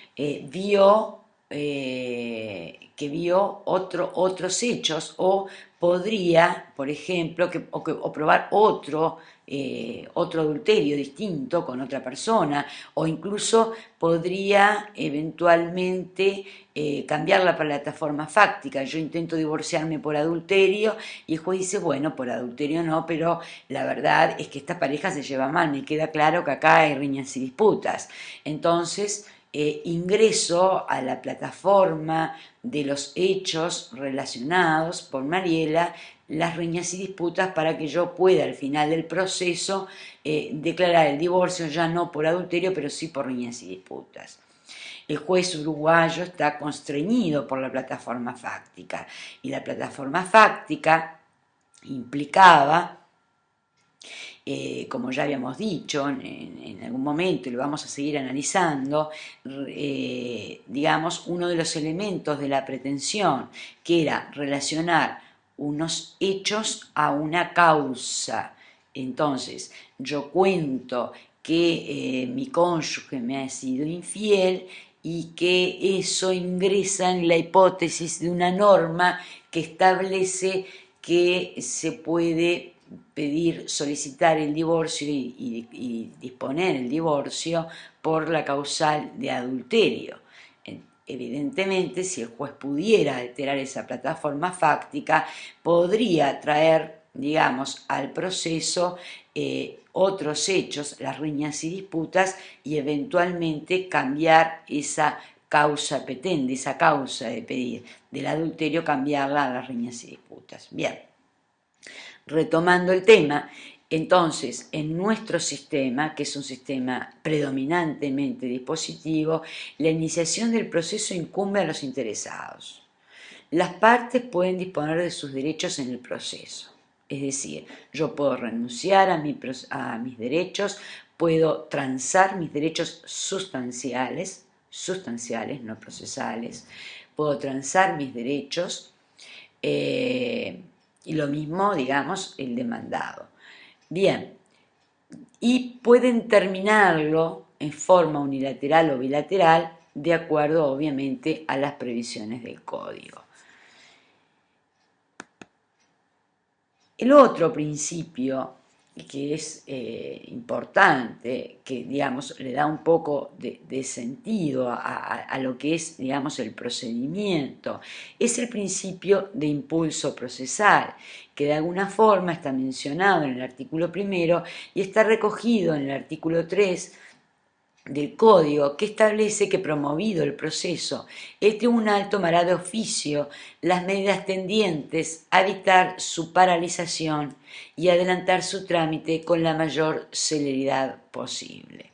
vio que vio otros hechos, o podría, por ejemplo, o probar otro adulterio distinto con otra persona, o incluso podría eventualmente cambiar la plataforma fáctica. Yo intento divorciarme por adulterio y el juez dice, bueno, por adulterio no, pero la verdad es que esta pareja se lleva mal, me queda claro que acá hay riñas y disputas. Entonces, ingreso a la plataforma de los hechos relacionados por Mariela, las riñas y disputas, para que yo pueda al final del proceso declarar el divorcio, ya no por adulterio, pero sí por riñas y disputas. El juez uruguayo está constreñido por la plataforma fáctica, y la plataforma fáctica implicaba, como ya habíamos dicho en algún momento, y lo vamos a seguir analizando, digamos, uno de los elementos de la pretensión, que era relacionar unos hechos a una causa. Entonces, yo cuento que mi cónyuge me ha sido infiel y que eso ingresa en la hipótesis de una norma que establece que se puede pedir, solicitar el divorcio y disponer el divorcio por la causal de adulterio. Evidentemente, si el juez pudiera alterar esa plataforma fáctica, podría traer, digamos, al proceso otros hechos, las riñas y disputas, y eventualmente cambiar esa causa petente, esa causa de pedir del adulterio, cambiarla a las riñas y disputas. Bien. Retomando el tema, entonces, en nuestro sistema, que es un sistema predominantemente dispositivo, la iniciación del proceso incumbe a los interesados. Las partes pueden disponer de sus derechos en el proceso. Es decir, yo puedo renunciar a mis derechos, puedo transar mis derechos sustanciales, no procesales, puedo transar mis derechos, y lo mismo, digamos, el demandado. Bien, y pueden terminarlo en forma unilateral o bilateral, de acuerdo obviamente a las previsiones del código. El otro principio que es importante, que digamos le da un poco de sentido a lo que es, digamos, el procedimiento, es el principio de impulso procesal, que de alguna forma está mencionado en el artículo 1 y está recogido en el artículo 3 del Código, que establece que, promovido el proceso, el tribunal tomará de oficio las medidas tendientes a evitar su paralización y adelantar su trámite con la mayor celeridad posible.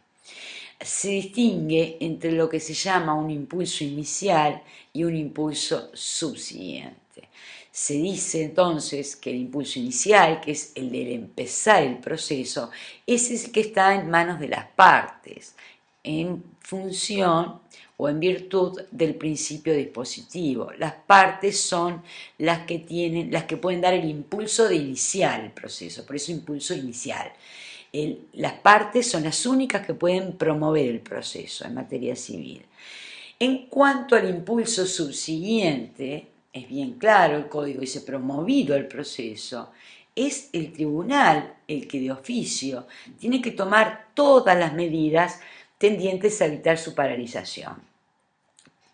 Se distingue entre lo que se llama un impulso inicial y un impulso subsiguiente. Se dice entonces que el impulso inicial, que es el de empezar el proceso, es el que está en manos de las partes, en función o en virtud del principio dispositivo. Las partes son las que pueden dar el impulso de iniciar el proceso, por eso impulso inicial. Las partes son las únicas que pueden promover el proceso en materia civil. En cuanto al impulso subsiguiente, es bien claro, el código dice promovido el proceso, es el tribunal el que de oficio tiene que tomar todas las medidas tendientes a evitar su paralización.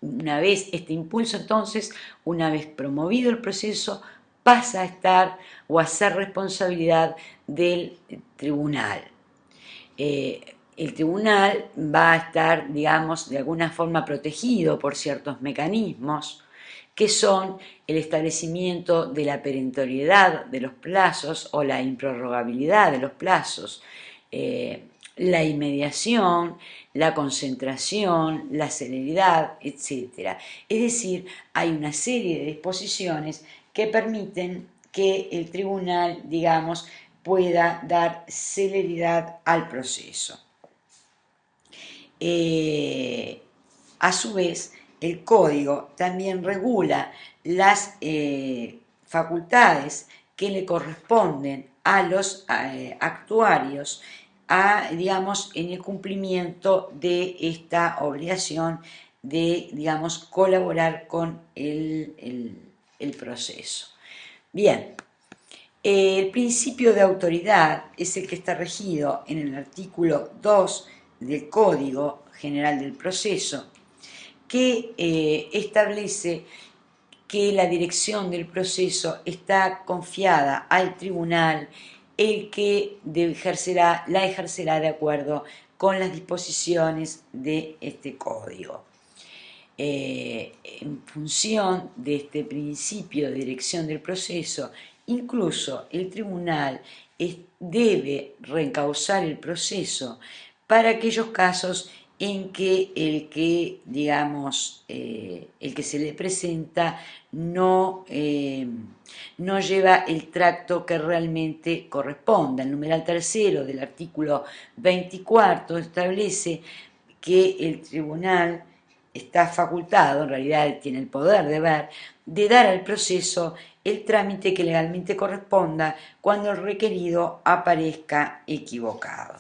Una vez este impulso, entonces, una vez promovido el proceso, pasa a estar o a ser responsabilidad del tribunal. El tribunal va a estar, digamos, de alguna forma protegido por ciertos mecanismos, que son el establecimiento de la perentoriedad de los plazos o la improrrogabilidad de los plazos, la inmediación, la concentración, la celeridad, etc. Es decir, hay una serie de disposiciones que permiten que el tribunal, digamos, pueda dar celeridad al proceso. A su vez, el código también regula las facultades que le corresponden a los actuarios, digamos, en el cumplimiento de esta obligación de, digamos, colaborar con el proceso. Bien, el principio de autoridad es el que está regido en el artículo 2 del Código General del Proceso, que establece que la dirección del proceso está confiada al tribunal, el que la ejercerá de acuerdo con las disposiciones de este código. En función de este principio de dirección del proceso, incluso el tribunal debe reencauzar el proceso para aquellos casos en que digamos, el que se le presenta no lleva el tracto que realmente corresponda. El numeral tercero del artículo 24 establece que el tribunal está facultado, en realidad tiene el poder de ver, de dar al proceso el trámite que legalmente corresponda cuando el requerido aparezca equivocado.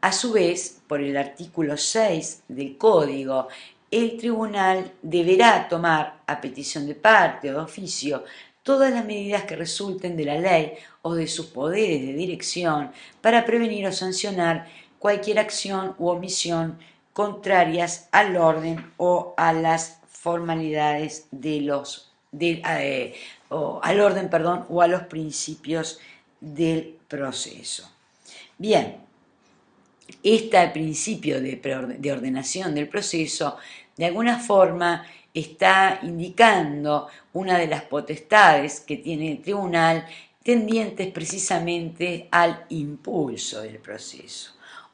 A su vez, por el artículo 6 del Código, el tribunal deberá tomar, a petición de parte o de oficio, todas las medidas que resulten de la ley o de sus poderes de dirección para prevenir o sancionar cualquier acción u omisión contrarias al orden o a las formalidades al orden, o a los principios del proceso. Bien, este principio de ordenación del proceso de alguna forma está indicando una de las potestades que tiene el tribunal tendientes precisamente al impulso del proceso.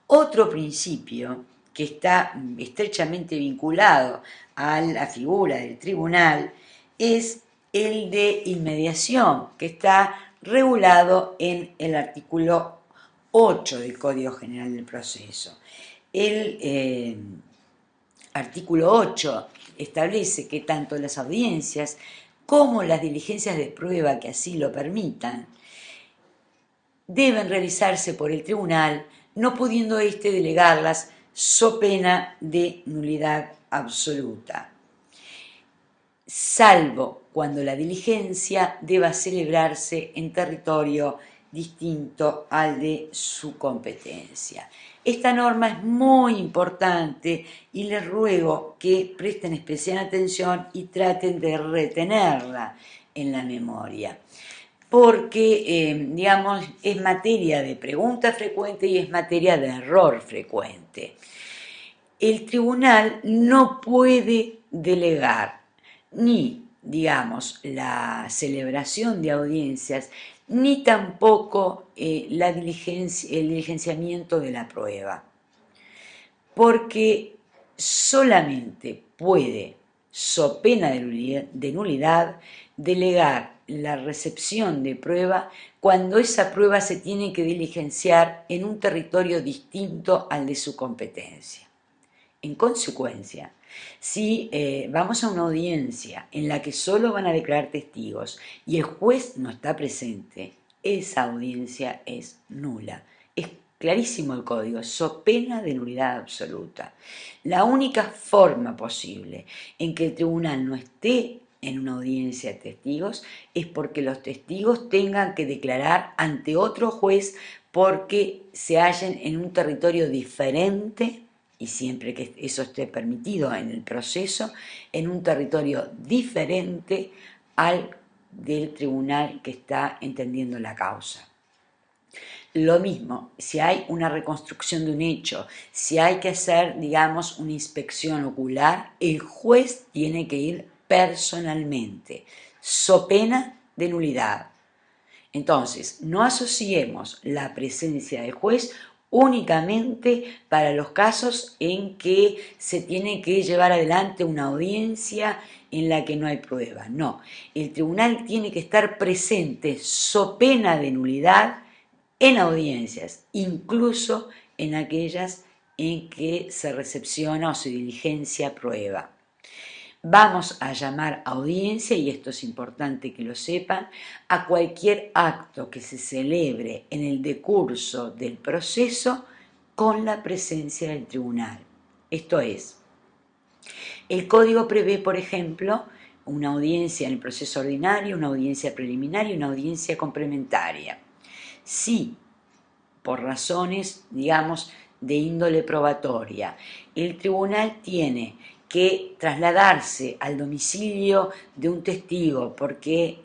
Otro principio que está estrechamente vinculado a la figura del tribunal es el de inmediación, que está regulado en el artículo 8 del Código General del Proceso. El artículo 8 establece que tanto las audiencias como las diligencias de prueba que así lo permitan deben realizarse por el tribunal, no pudiendo éste delegarlas so pena de nulidad absoluta, salvo cuando la diligencia deba celebrarse en territorio distinto al de su competencia. Esta norma es muy importante y les ruego que presten especial atención y traten de retenerla en la memoria, porque, digamos, es materia de pregunta frecuente y es materia de error frecuente. El tribunal no puede delegar ni, digamos, la celebración de audiencias, ni tampoco el diligenciamiento de la prueba, porque solamente puede, so pena de nulidad, delegar la recepción de prueba cuando esa prueba se tiene que diligenciar en un territorio distinto al de su competencia. En consecuencia, si vamos a una audiencia en la que solo van a declarar testigos y el juez no está presente, esa audiencia es nula. Es clarísimo el código, so pena de nulidad absoluta. La única forma posible en que el tribunal no esté en una audiencia de testigos es porque los testigos tengan que declarar ante otro juez porque se hallen en un territorio diferente, y siempre que eso esté permitido en el proceso, en un territorio diferente al del tribunal que está entendiendo la causa. Lo mismo, si hay una reconstrucción de un hecho, si hay que hacer, digamos, una inspección ocular, el juez tiene que ir personalmente, so pena de nulidad. Entonces, no asociemos la presencia del juez únicamente para los casos en que se tiene que llevar adelante una audiencia en la que no hay prueba. No, el tribunal tiene que estar presente so pena de nulidad en audiencias, incluso en aquellas en que se recepciona o se diligencia prueba. Vamos a llamar audiencia, y esto es importante que lo sepan, a cualquier acto que se celebre en el decurso del proceso con la presencia del tribunal. Esto es, el código prevé, por ejemplo, una audiencia en el proceso ordinario, una audiencia preliminar y una audiencia complementaria. Si, por razones, digamos, de índole probatoria, el tribunal tiene que trasladarse al domicilio de un testigo porque,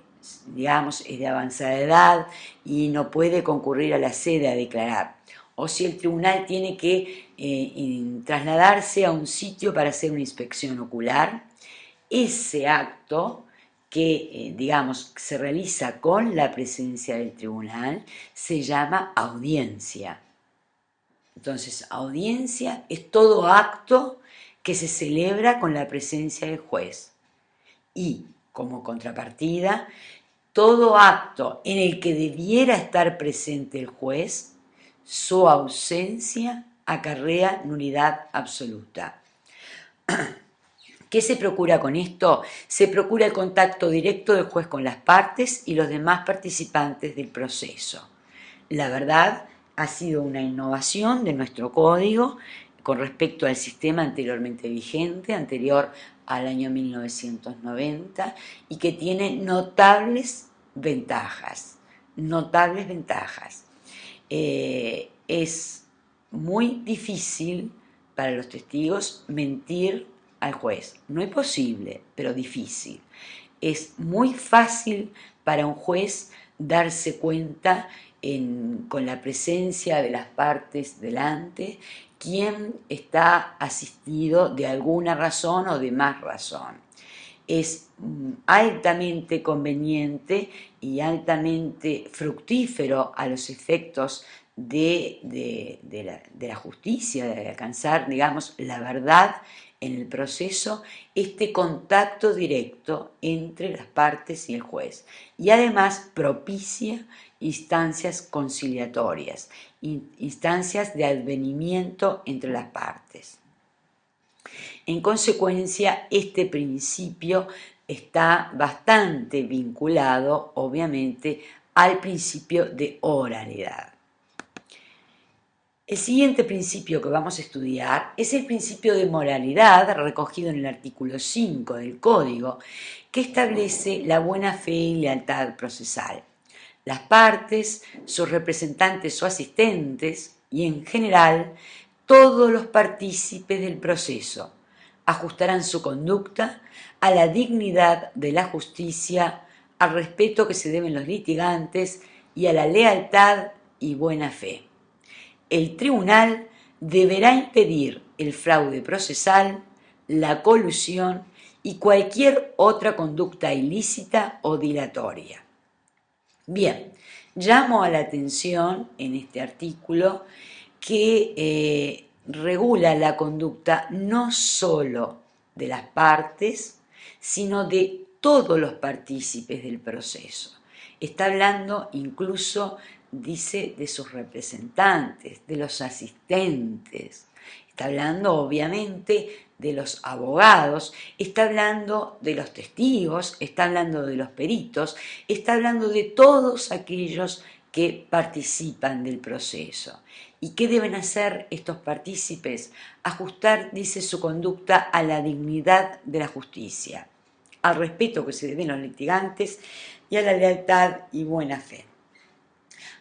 digamos, es de avanzada edad y no puede concurrir a la sede a declarar, o si el tribunal tiene que trasladarse a un sitio para hacer una inspección ocular, ese acto que, digamos, se realiza con la presencia del tribunal se llama audiencia. Entonces, audiencia es todo acto que se celebra con la presencia del juez. Y, como contrapartida, todo acto en el que debiera estar presente el juez, su ausencia acarrea nulidad absoluta. ¿Qué se procura con esto? Se procura el contacto directo del juez con las partes y los demás participantes del proceso. La verdad, ha sido una innovación de nuestro código con respecto al sistema anteriormente vigente, anterior al año 1990, y que tiene notables ventajas. Notables ventajas. Es muy difícil para los testigos mentir al juez. No es posible, pero difícil. Es muy fácil para un juez darse cuenta con la presencia de las partes delante quién está asistido de alguna razón o de más razón. Es altamente conveniente y altamente fructífero a los efectos de la justicia, de alcanzar, digamos, la verdad en el proceso, este contacto directo entre las partes y el juez. Y además propicia instancias conciliatorias, instancias de advenimiento entre las partes. En consecuencia, este principio está bastante vinculado, obviamente, al principio de oralidad. El siguiente principio que vamos a estudiar es el principio de moralidad recogido en el artículo 5 del Código, que establece la buena fe y lealtad procesal. Las partes, sus representantes o asistentes y, en general, todos los partícipes del proceso ajustarán su conducta a la dignidad de la justicia, al respeto que se deben los litigantes y a la lealtad y buena fe. El tribunal deberá impedir el fraude procesal, la colusión y cualquier otra conducta ilícita o dilatoria. Bien, llamo a la atención en este artículo que regula la conducta no solo de las partes, sino de todos los partícipes del proceso. Está hablando incluso, dice, de sus representantes, de los asistentes. Está hablando, obviamente, de los abogados, está hablando de los testigos, está hablando de los peritos, está hablando de todos aquellos que participan del proceso. ¿Y qué deben hacer estos partícipes? Ajustar, dice, su conducta a la dignidad de la justicia, al respeto que se deben los litigantes y a la lealtad y buena fe.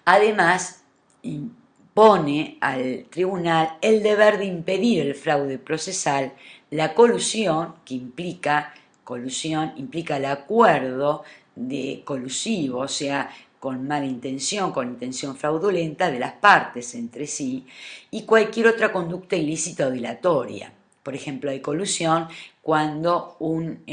Además, impone al tribunal el deber de impedir el fraude procesal, la colusión, que implica el acuerdo de colusivo, o sea, con mala intención, con intención fraudulenta de las partes entre sí, y cualquier otra conducta ilícita o dilatoria. Por ejemplo, hay colusión cuando un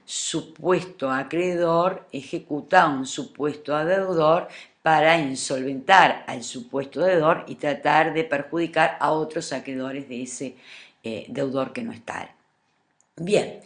supuesto acreedor ejecuta a un supuesto deudor para insolventar al supuesto deudor y tratar de perjudicar a otros acreedores de ese deudor que no es tal. Bien,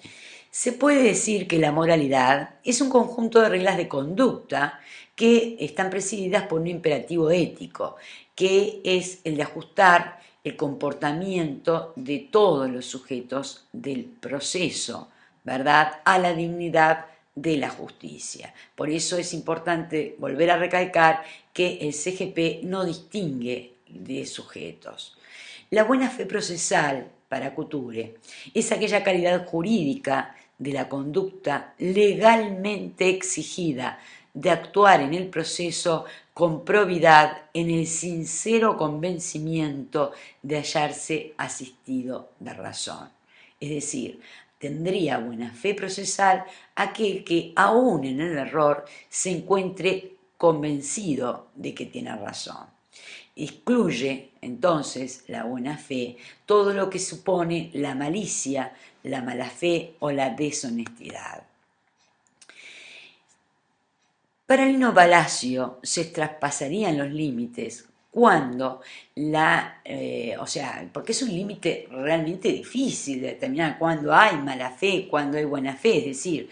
se puede decir que la moralidad es un conjunto de reglas de conducta que están presididas por un imperativo ético, que es el de ajustar el comportamiento de todos los sujetos del proceso, ¿verdad?, a la dignidad de la justicia. Por eso es importante volver a recalcar que el CGP no distingue de sujetos. La buena fe procesal para Couture, es aquella calidad jurídica de la conducta legalmente exigida de actuar en el proceso con probidad en el sincero convencimiento de hallarse asistido de razón. Es decir, tendría buena fe procesal aquel que, aún en el error, se encuentre convencido de que tiene razón. Excluye entonces la buena fe todo lo que supone la malicia, la mala fe o la deshonestidad. Para Lino Palacio se traspasarían los límites cuando porque es un límite realmente difícil de determinar cuando hay mala fe, cuando hay buena fe, es decir,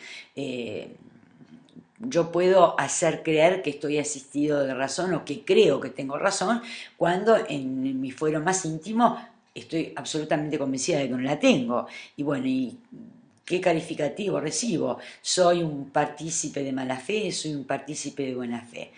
yo puedo hacer creer que estoy asistido de razón o que creo que tengo razón cuando en mi fuero más íntimo estoy absolutamente convencida de que no la tengo. Y bueno, ¿qué calificativo recibo? ¿Soy un partícipe de mala fe? ¿Soy un partícipe de buena fe?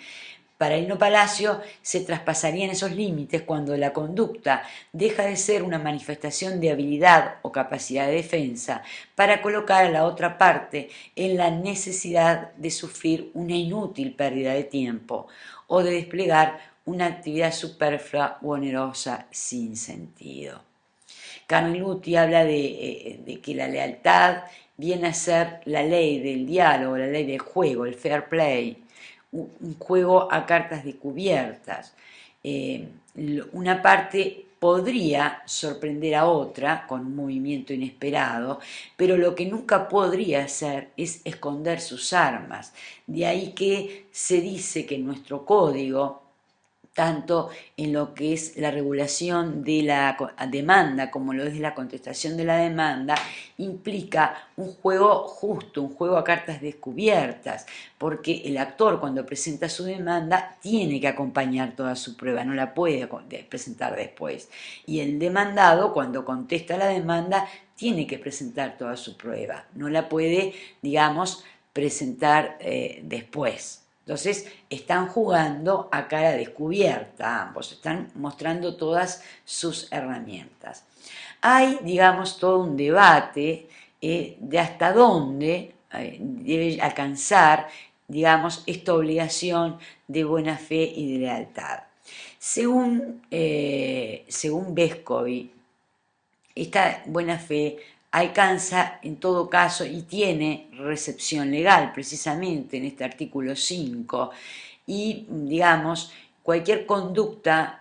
Para Lino Palacio se traspasarían esos límites cuando la conducta deja de ser una manifestación de habilidad o capacidad de defensa para colocar a la otra parte en la necesidad de sufrir una inútil pérdida de tiempo o de desplegar una actividad superflua u onerosa sin sentido. Carneluti habla de que la lealtad viene a ser la ley del diálogo, la ley del juego, el fair play, un juego a cartas descubiertas. Una parte podría sorprender a otra con un movimiento inesperado, pero lo que nunca podría hacer es esconder sus armas. De ahí que se dice que nuestro código, tanto en lo que es la regulación de la demanda como lo es la contestación de la demanda, implica un juego justo, un juego a cartas descubiertas, porque el actor cuando presenta su demanda tiene que acompañar toda su prueba, no la puede presentar después. Y el demandado cuando contesta la demanda tiene que presentar toda su prueba, no la puede, digamos, presentar después. Entonces están jugando a cara descubierta ambos, están mostrando todas sus herramientas. Hay, digamos, todo un debate de hasta dónde debe alcanzar, digamos, esta obligación de buena fe y de lealtad. Según Vescovi, esta buena fe alcanza en todo caso y tiene recepción legal precisamente en este artículo 5 y digamos cualquier conducta,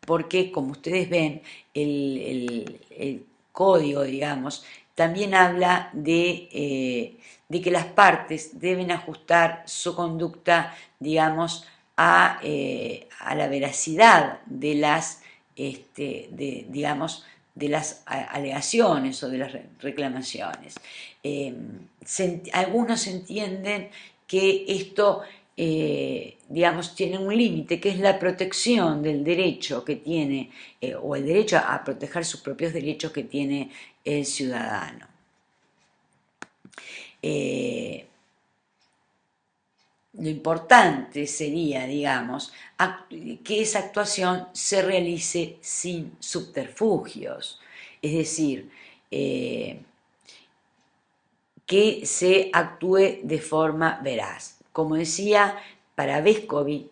porque como ustedes ven el código digamos también habla de que las partes deben ajustar su conducta digamos a la veracidad de las digamos de las alegaciones o de las reclamaciones. Algunos entienden que esto, digamos, tiene un límite, que es la protección del derecho que tiene, o el derecho a proteger sus propios derechos que tiene el ciudadano. Lo importante sería, digamos, que esa actuación se realice sin subterfugios, es decir, que se actúe de forma veraz. Como decía, para Vescovi,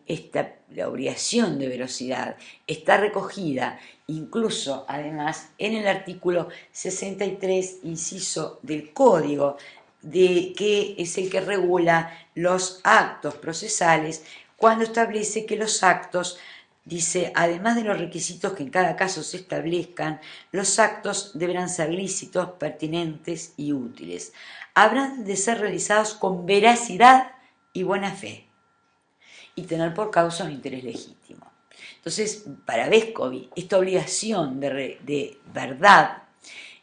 la obligación de veracidad está recogida incluso, además, en el artículo 63, inciso del Código, que es el que regula los actos procesales, cuando establece que los actos, dice, además de los requisitos que en cada caso se establezcan, los actos deberán ser lícitos, pertinentes y útiles. Habrán de ser realizados con veracidad y buena fe, y tener por causa un interés legítimo. Entonces, para Vescovi, esta obligación de verdad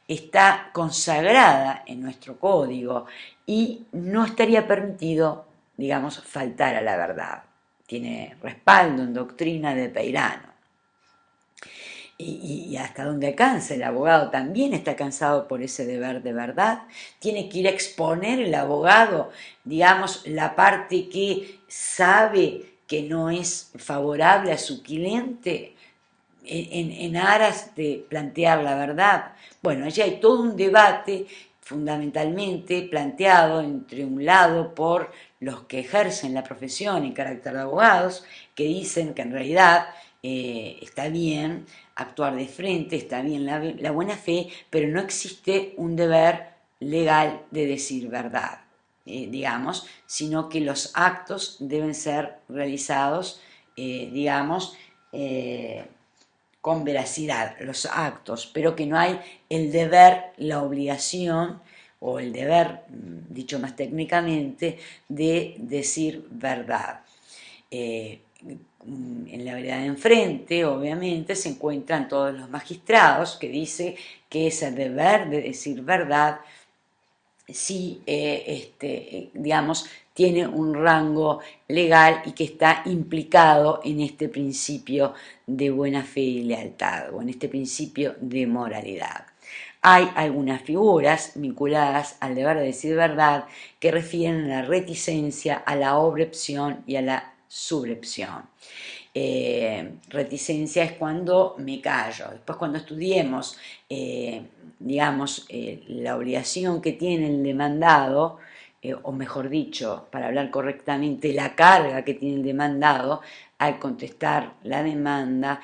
está consagrada en nuestro código y no estaría permitido, digamos, faltar a la verdad. Tiene respaldo en doctrina de Peirano. Y hasta donde alcanza el abogado también está cansado por ese deber de verdad. Tiene que ir a exponer el abogado, digamos, la parte que sabe que no es favorable a su cliente. en aras de plantear la verdad. Bueno, allí hay todo un debate fundamentalmente planteado entre un lado por los que ejercen la profesión en carácter de abogados, que dicen que en realidad está bien actuar de frente, está bien la buena fe, pero no existe un deber legal de decir verdad, digamos, sino que los actos deben ser realizados, digamos, con veracidad, los actos, pero que no hay el deber, la obligación o el deber, dicho más técnicamente, de decir verdad. En la vereda de enfrente, obviamente, se encuentran todos los magistrados que dice que ese deber de decir verdad sí, digamos, tiene un rango legal y que está implicado en este principio de buena fe y lealtad, o en este principio de moralidad. Hay algunas figuras vinculadas al deber de decir verdad que refieren a la reticencia, a la obrepción y a la subrepción. Reticencia es cuando me callo. Después cuando estudiemos, digamos, la obligación que tiene el demandado, o mejor dicho, para hablar correctamente, la carga que tiene el demandado al contestar la demanda,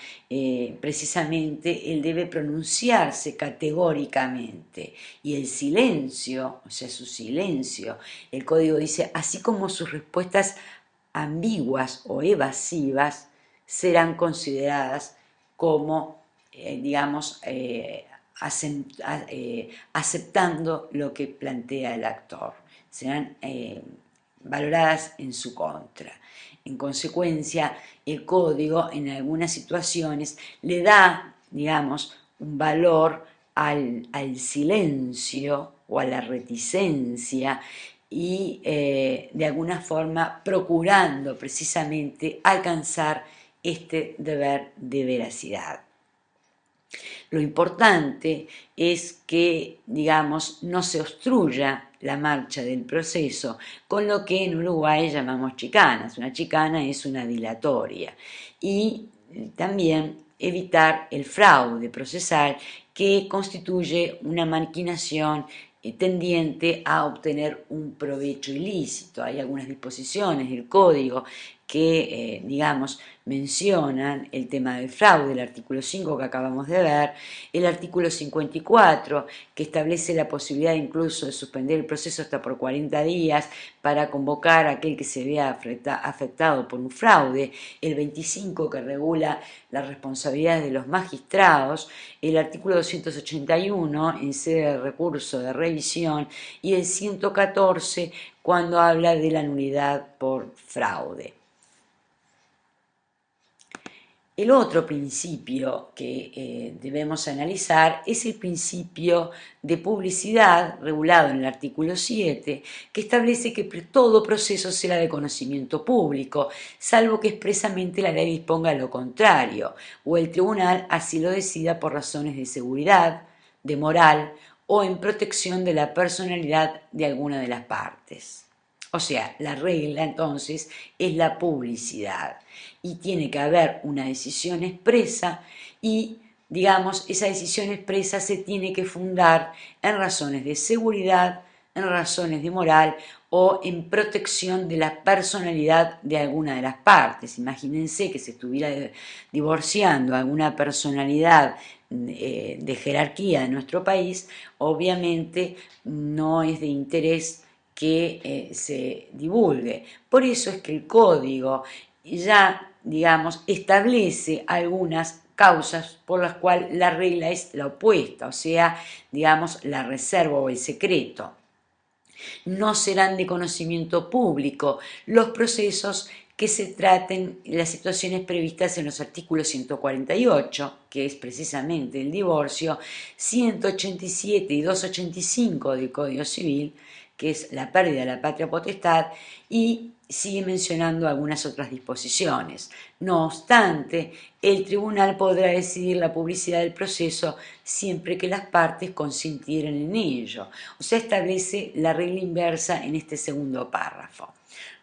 precisamente él debe pronunciarse categóricamente y el silencio, o sea, su silencio, el código dice, así como sus respuestas ambiguas o evasivas, serán consideradas como, digamos, aceptando lo que plantea el actor, serán valoradas en su contra. En consecuencia, el código en algunas situaciones le da, digamos, un valor al silencio o a la reticencia y de alguna forma procurando precisamente alcanzar este deber de veracidad. Lo importante es que, digamos, no se obstruya la marcha del proceso con lo que en Uruguay llamamos chicanas. Una chicana es una dilatoria. Y también evitar el fraude procesal que constituye una maquinación tendiente a obtener un provecho ilícito. Hay algunas disposiciones del código que, digamos, mencionan el tema del fraude, el artículo 5 que acabamos de ver, el artículo 54 que establece la posibilidad incluso de suspender el proceso hasta por 40 días para convocar a aquel que se vea afectado por un fraude, el 25 que regula las responsabilidades de los magistrados, el artículo 281 en sede de recurso de revisión y el 114 cuando habla de la nulidad por fraude. El otro principio que debemos analizar es el principio de publicidad regulado en el artículo 7, que establece que todo proceso será de conocimiento público, salvo que expresamente la ley disponga lo contrario, o el tribunal así lo decida por razones de seguridad, de moral o en protección de la personalidad de alguna de las partes. O sea, la regla entonces es la publicidad y tiene que haber una decisión expresa y, digamos, esa decisión expresa se tiene que fundar en razones de seguridad, en razones de moral o en protección de la personalidad de alguna de las partes. Imagínense que se estuviera divorciando alguna personalidad de jerarquía de nuestro país, obviamente no es de interés que se divulgue. Por eso es que el código ya, digamos, establece algunas causas por las cuales la regla es la opuesta, o sea, digamos, la reserva o el secreto. No serán de conocimiento público los procesos que se traten las situaciones previstas en los artículos 148, que es precisamente el divorcio, 187 y 285 del Código Civil, que es la pérdida de la patria potestad, y sigue mencionando algunas otras disposiciones. No obstante, el tribunal podrá decidir la publicidad del proceso siempre que las partes consintieran en ello. O sea, establece la regla inversa en este segundo párrafo.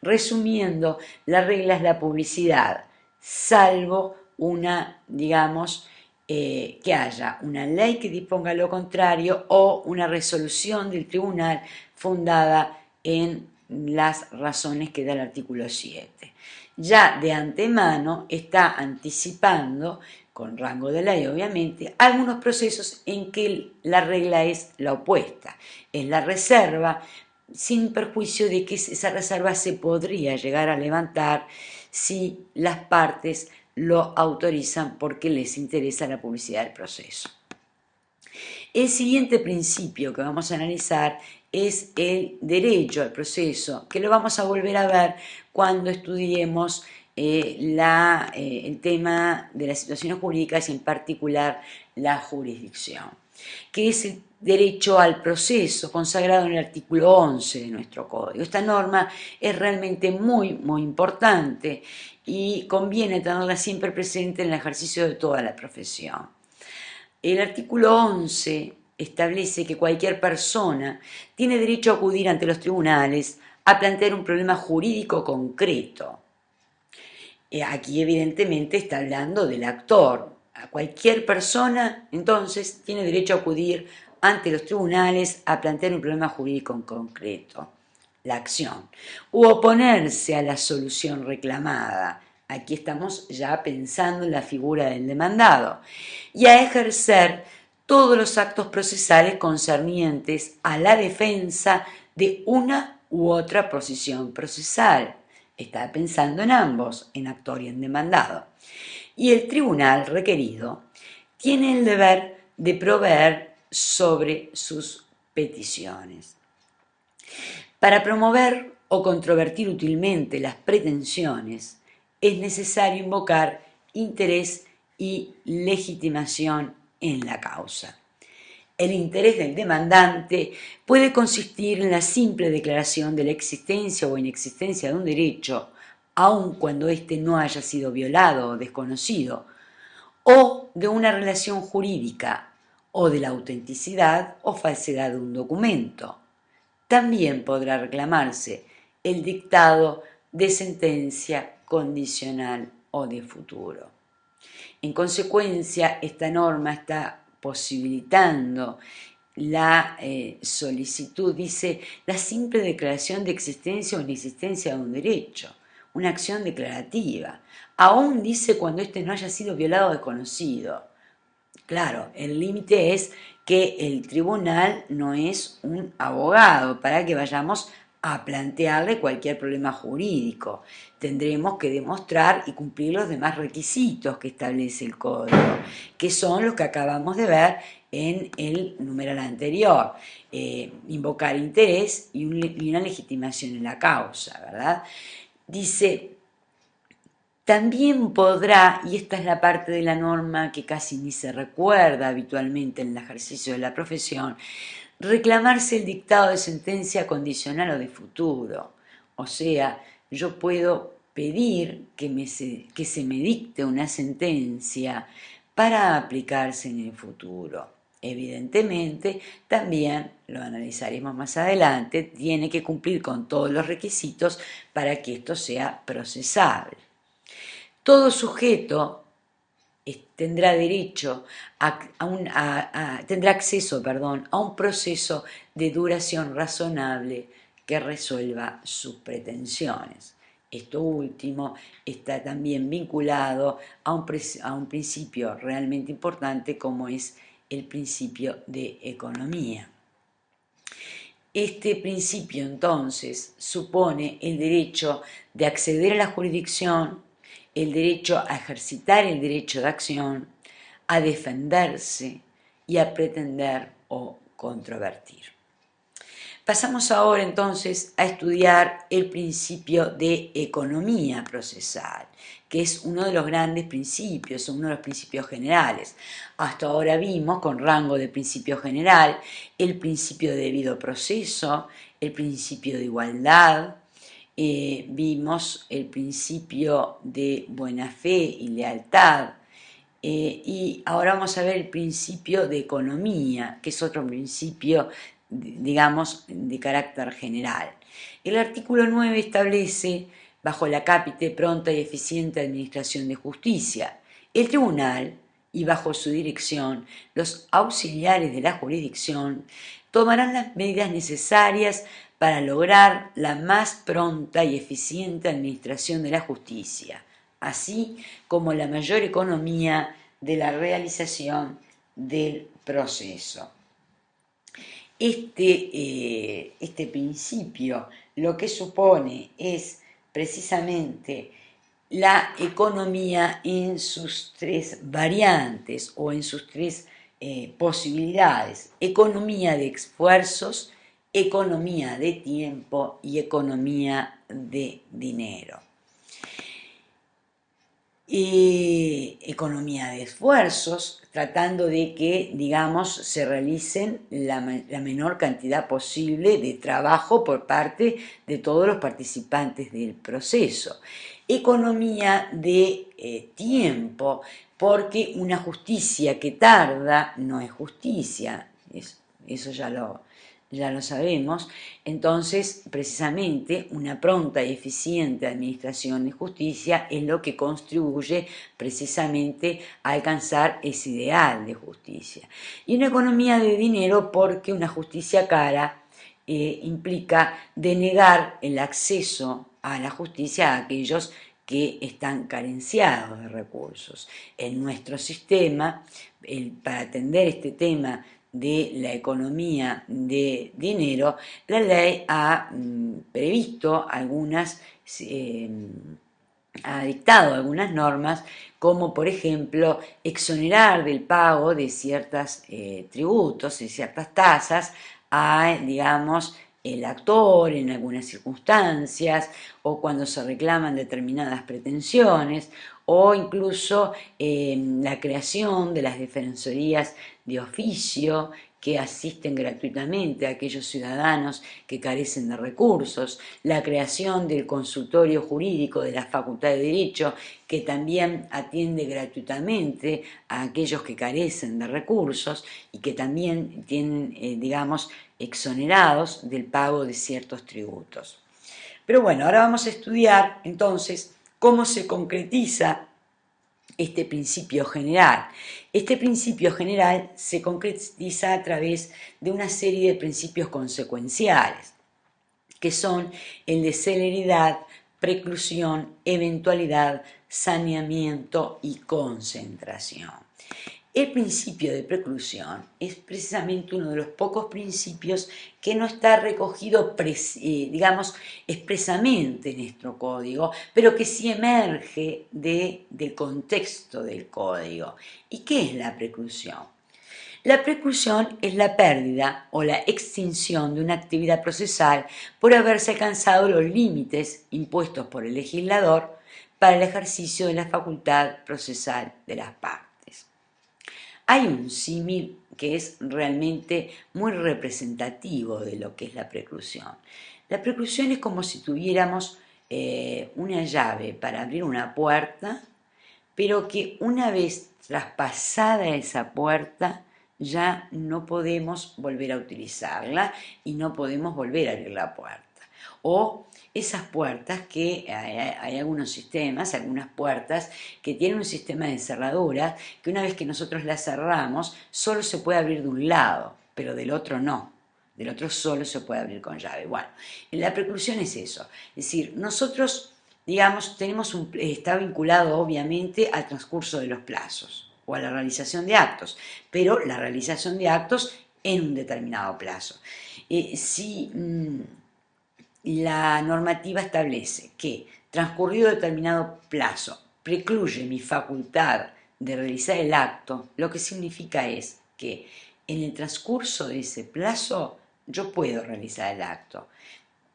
Resumiendo, la regla es la publicidad, salvo digamos, que haya una ley que disponga lo contrario o una resolución del tribunal fundada en las razones que da el artículo 7. Ya de antemano está anticipando, con rango de ley obviamente, algunos procesos en que la regla es la opuesta, es la reserva, sin perjuicio de que esa reserva se podría llegar a levantar si las partes lo autorizan porque les interesa la publicidad del proceso. El siguiente principio que vamos a analizar es el derecho al proceso, que lo vamos a volver a ver cuando estudiemos el tema de las situaciones jurídicas y en particular la jurisdicción, que es el derecho al proceso consagrado en el artículo 11 de nuestro código. Esta norma es realmente muy importante y conviene tenerla siempre presente en el ejercicio de toda la profesión. El artículo 11 establece que cualquier persona tiene derecho a acudir ante los tribunales a plantear un problema jurídico concreto. Aquí evidentemente está hablando del actor. A cualquier persona entonces tiene derecho a acudir ante los tribunales a plantear un problema jurídico en concreto, la acción, u oponerse a la solución reclamada. Aquí estamos ya pensando en la figura del demandado, y a ejercer todos los actos procesales concernientes a la defensa de una u otra posición procesal. Está pensando en ambos, en actor y en demandado. Y el tribunal requerido tiene el deber de proveer sobre sus peticiones. Para promover o controvertir útilmente las pretensiones, es necesario invocar interés y legitimación en la causa. El interés del demandante puede consistir en la simple declaración de la existencia o inexistencia de un derecho, aun cuando éste no haya sido violado o desconocido, o de una relación jurídica, o de la autenticidad o falsedad de un documento. También podrá reclamarse el dictado de sentencia condicional o de futuro. En consecuencia, esta norma está posibilitando la solicitud, dice, la simple declaración de existencia o inexistencia de un derecho, una acción declarativa. Aún dice cuando éste no haya sido violado o desconocido. Claro, el límite es que el tribunal no es un abogado para que vayamos a plantearle cualquier problema jurídico. Tendremos que demostrar y cumplir los demás requisitos que establece el código, que son los que acabamos de ver en el numeral anterior. Invocar interés y una legitimación en la causa, ¿verdad? Dice, también podrá, y esta es la parte de la norma que casi ni se recuerda habitualmente en el ejercicio de la profesión, reclamarse el dictado de sentencia condicional o de futuro. O sea, yo puedo pedir que se me dicte una sentencia para aplicarse en el futuro. Evidentemente, también, lo analizaremos más adelante, tiene que cumplir con todos los requisitos para que esto sea procesable. Todo sujeto tendrá derecho tendrá acceso, a un proceso de duración razonable que resuelva sus pretensiones. Esto último está también vinculado a un principio realmente importante como es el principio de economía. Este principio entonces supone el derecho de acceder a la jurisdicción, el derecho a ejercitar el derecho de acción, a defenderse y a pretender o controvertir. Pasamos ahora entonces a estudiar el principio de economía procesal, que es uno de los grandes principios, uno de los principios generales. Hasta ahora vimos con rango de principio general el principio de debido proceso, el principio de igualdad, vimos el principio de buena fe y lealtad, y ahora vamos a ver el principio de economía, que es otro principio, digamos, de carácter general. El artículo 9 establece, bajo la cápite pronta y eficiente administración de justicia, El tribunal, y bajo su dirección, los auxiliares de la jurisdicción tomarán las medidas necesarias para lograr la más pronta y eficiente administración de la justicia, así como la mayor economía de la realización del proceso. Este principio lo que supone es precisamente la economía en sus tres variantes o en sus tres posibilidades: economía de esfuerzos, economía de tiempo y economía de dinero. Economía de esfuerzos, tratando de que, digamos, se realicen la menor cantidad posible de trabajo por parte de todos los participantes del proceso. Economía de tiempo, porque una justicia que tarda no es justicia, eso ya lo sabemos. Entonces, precisamente, una pronta y eficiente administración de justicia es lo que contribuye precisamente a alcanzar ese ideal de justicia. Y una economía de dinero, porque una justicia cara implica denegar el acceso a la justicia a aquellos que están carenciados de recursos. En nuestro sistema, para atender este tema de la economía de dinero, la ley ha previsto algunas, ha dictado algunas normas, como por ejemplo exonerar del pago de ciertos tributos y ciertas tasas a, digamos, el actor en algunas circunstancias, o cuando se reclaman determinadas pretensiones, o incluso la creación de las defensorías de oficio que asisten gratuitamente a aquellos ciudadanos que carecen de recursos, la creación del consultorio jurídico de la Facultad de Derecho, que también atiende gratuitamente a aquellos que carecen de recursos y que también tienen, digamos, exonerados del pago de ciertos tributos. Pero bueno, ahora vamos a estudiar entonces cómo se concretiza este principio general. Este principio general se concretiza a través de una serie de principios consecuenciales, que son el de celeridad, preclusión, eventualidad, saneamiento y concentración. El principio de preclusión es precisamente uno de los pocos principios que no está recogido, digamos, expresamente en nuestro código, pero que sí emerge del contexto del código. ¿Y qué es la preclusión? La preclusión es la pérdida o la extinción de una actividad procesal por haberse alcanzado los límites impuestos por el legislador para el ejercicio de la facultad procesal de las partes. Hay un símil que es realmente muy representativo de lo que es la preclusión. La preclusión es como si tuviéramos una llave para abrir una puerta, pero que una vez traspasada esa puerta ya no podemos volver a utilizarla y no podemos volver a abrir la puerta. O esas puertas que hay algunos sistemas, algunas puertas que tienen un sistema de cerradura que una vez que nosotros las cerramos solo se puede abrir de un lado, pero del otro no. Del otro solo se puede abrir con llave. Bueno, la preclusión es eso. Es decir, nosotros, digamos, está vinculado obviamente al transcurso de los plazos o a la realización de actos, pero la realización de actos en un determinado plazo. Si la normativa establece que transcurrido determinado plazo precluye mi facultad de realizar el acto, lo que significa es que en el transcurso de ese plazo yo puedo realizar el acto,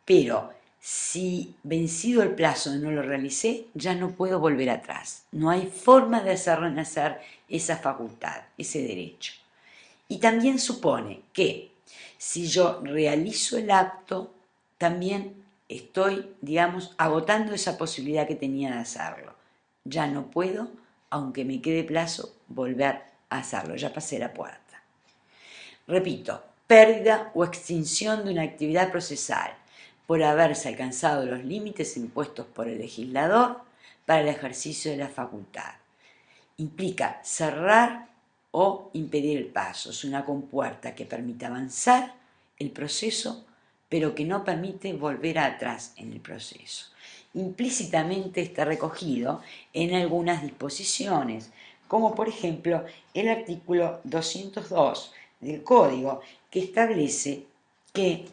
pero si vencido el plazo no lo realicé, ya no puedo volver atrás. No hay forma de hacer renacer esa facultad, ese derecho. Y también supone que si yo realizo el acto, también estoy, digamos, agotando esa posibilidad que tenía de hacerlo. Ya no puedo, aunque me quede plazo, volver a hacerlo. Ya pasé la puerta. Repito, pérdida o extinción de una actividad procesal por haberse alcanzado los límites impuestos por el legislador para el ejercicio de la facultad. implica cerrar o impedir el paso. Es una compuerta que permite avanzar el proceso, pero que no permite volver atrás en el proceso. Implícitamente está recogido en algunas disposiciones, como por ejemplo el artículo 202 del Código, que establece que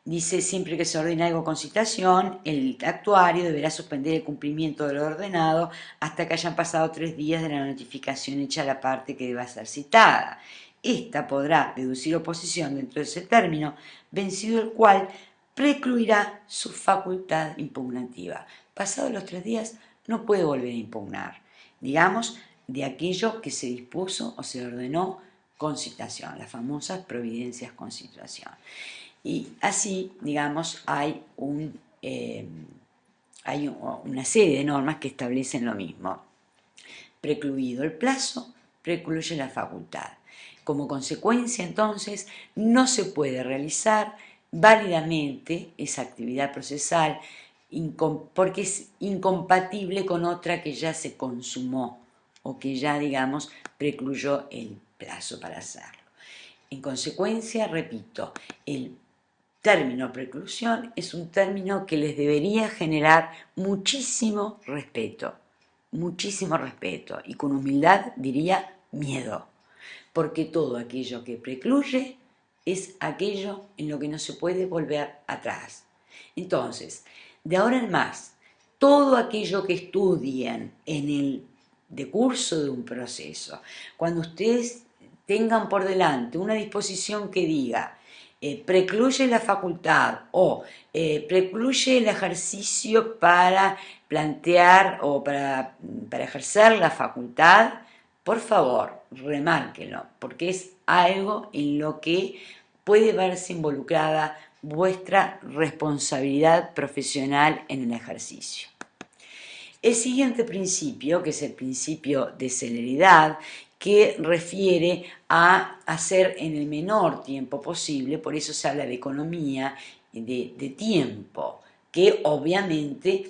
dice, siempre que se ordene algo con citación, el actuario deberá suspender el cumplimiento de lo ordenado hasta que hayan pasado 3 días de la notificación hecha a la parte que deba ser citada. Esta podrá deducir oposición dentro de ese término, vencido el cual precluirá su facultad impugnativa. Pasados los 3 días no puede volver a impugnar, digamos, de aquello que se dispuso o se ordenó con citación, las famosas providencias con citación. Y así, digamos, hay una serie de normas que establecen lo mismo. Precluido el plazo, precluye la facultad. Como consecuencia, entonces, no se puede realizar válidamente esa actividad procesal porque es incompatible con otra que ya se consumó o que ya, digamos, precluyó el plazo para hacerlo. En consecuencia, repito, el término preclusión es un término que les debería generar muchísimo respeto, y con humildad diría miedo, porque todo aquello que precluye es aquello en lo que no se puede volver atrás. Entonces, de ahora en más, todo aquello que estudien en el decurso de un proceso, cuando ustedes tengan por delante una disposición que diga precluye la facultad o precluye el ejercicio para plantear o para ejercer la facultad, por favor, remárquenlo, porque es algo en lo que puede verse involucrada vuestra responsabilidad profesional en el ejercicio. El siguiente principio, que es el principio de celeridad, que refiere a hacer en el menor tiempo posible, por eso se habla de economía de tiempo, que obviamente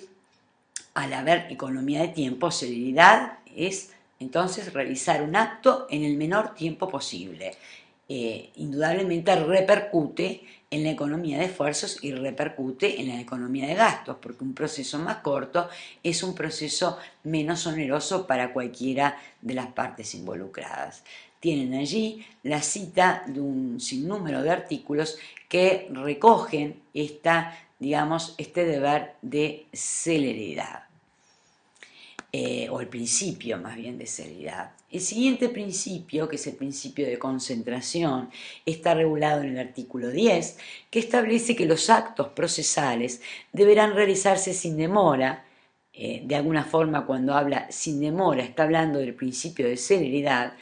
al haber economía de tiempo, celeridad es entonces realizar un acto en el menor tiempo posible. Indudablemente repercute en la economía de esfuerzos y repercute en la economía de gastos, porque un proceso más corto es un proceso menos oneroso para cualquiera de las partes involucradas. Tienen allí la cita de un sinnúmero de artículos que recogen este deber de celeridad. O el principio más bien de celeridad. El siguiente principio, que es el principio de concentración, está regulado en el artículo 10, que establece que los actos procesales deberán realizarse sin demora. De alguna forma, cuando habla sin demora, está hablando del principio de celeridad,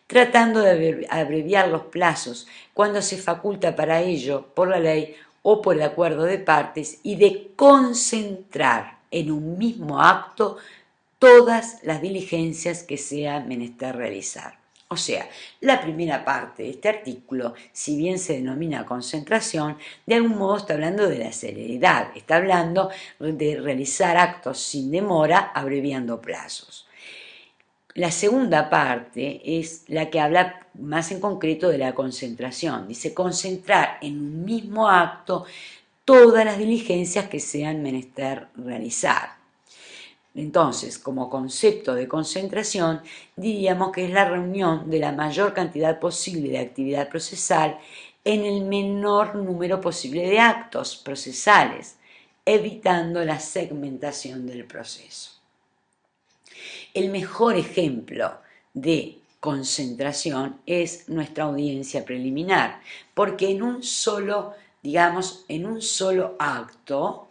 tratando de abreviar los plazos cuando se faculta para ello por la ley o por el acuerdo de partes y de concentrar en un mismo acto todas las diligencias que sea menester realizar. O sea, la primera parte de este artículo, si bien se denomina concentración, de algún modo está hablando de la celeridad, está hablando de realizar actos sin demora, abreviando plazos. La segunda parte es la que habla más en concreto de la concentración. Dice concentrar en un mismo acto todas las diligencias que sean menester realizar. Entonces, como concepto de concentración, diríamos que es la reunión de la mayor cantidad posible de actividad procesal en el menor número posible de actos procesales, evitando la segmentación del proceso. El mejor ejemplo de concentración es nuestra audiencia preliminar, porque en un solo acto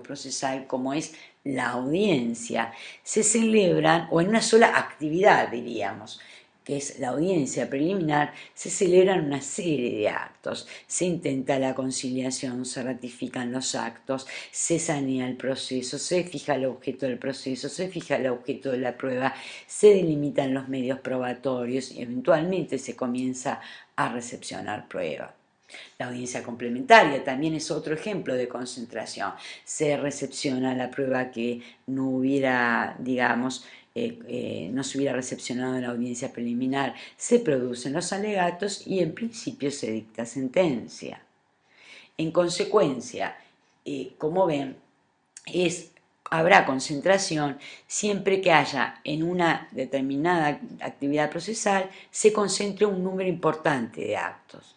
procesal como es la audiencia, se celebran, o en una sola actividad diríamos, que es la audiencia preliminar, se celebran una serie de actos. Se intenta la conciliación, se ratifican los actos, se sanea el proceso, se fija el objeto del proceso, se fija el objeto de la prueba, se delimitan los medios probatorios y eventualmente se comienza a recepcionar prueba. La audiencia complementaria también es otro ejemplo de concentración. Se recepciona la prueba que no hubiera, no se hubiera recepcionado en la audiencia preliminar, se producen los alegatos y en principio se dicta sentencia. En consecuencia, como ven, habrá concentración siempre que haya en una determinada actividad procesal se concentre un número importante de actos.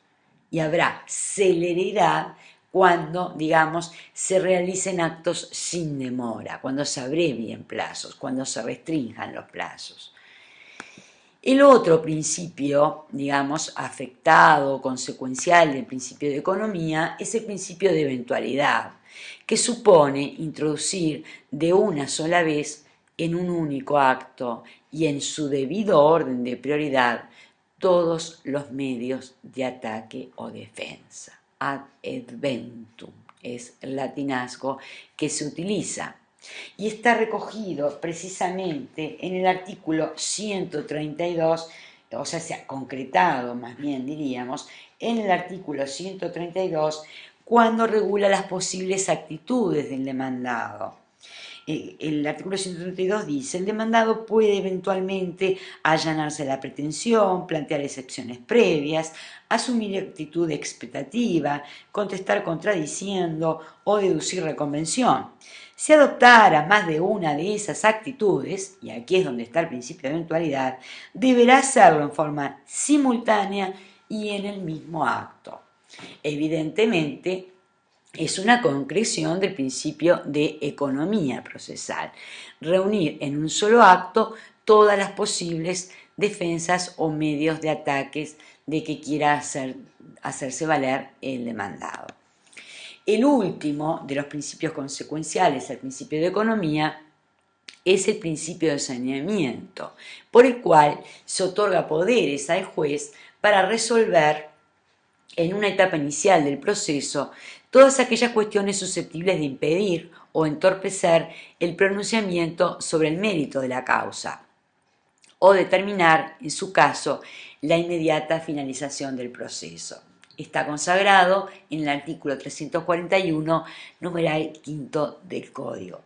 Y habrá celeridad cuando, digamos, se realicen actos sin demora, cuando se abrevien plazos, cuando se restrinjan los plazos. El otro principio, digamos, afectado, consecuencial del principio de economía, es el principio de eventualidad, que supone introducir de una sola vez en un único acto y en su debido orden de prioridad todos los medios de ataque o defensa. Ad adventum es el latinazgo que se utiliza y está recogido precisamente en el artículo 132, o sea, se ha concretado más bien diríamos, en el artículo 132 cuando regula las posibles actitudes del demandado. El artículo 132 dice, el demandado puede eventualmente allanarse la pretensión, plantear excepciones previas, asumir actitud expectativa, contestar contradiciendo o deducir reconvención. Si adoptara más de una de esas actitudes, y aquí es donde está el principio de eventualidad, deberá hacerlo en forma simultánea y en el mismo acto. Evidentemente, es una concreción del principio de economía procesal, reunir en un solo acto todas las posibles defensas o medios de ataques de que quiera hacerse valer el demandado. El último de los principios consecuenciales al principio de economía es el principio de saneamiento, por el cual se otorga poderes al juez para resolver en una etapa inicial del proceso todas aquellas cuestiones susceptibles de impedir o entorpecer el pronunciamiento sobre el mérito de la causa o determinar, en su caso, la inmediata finalización del proceso. Está consagrado en el artículo 341, numeral quinto del Código.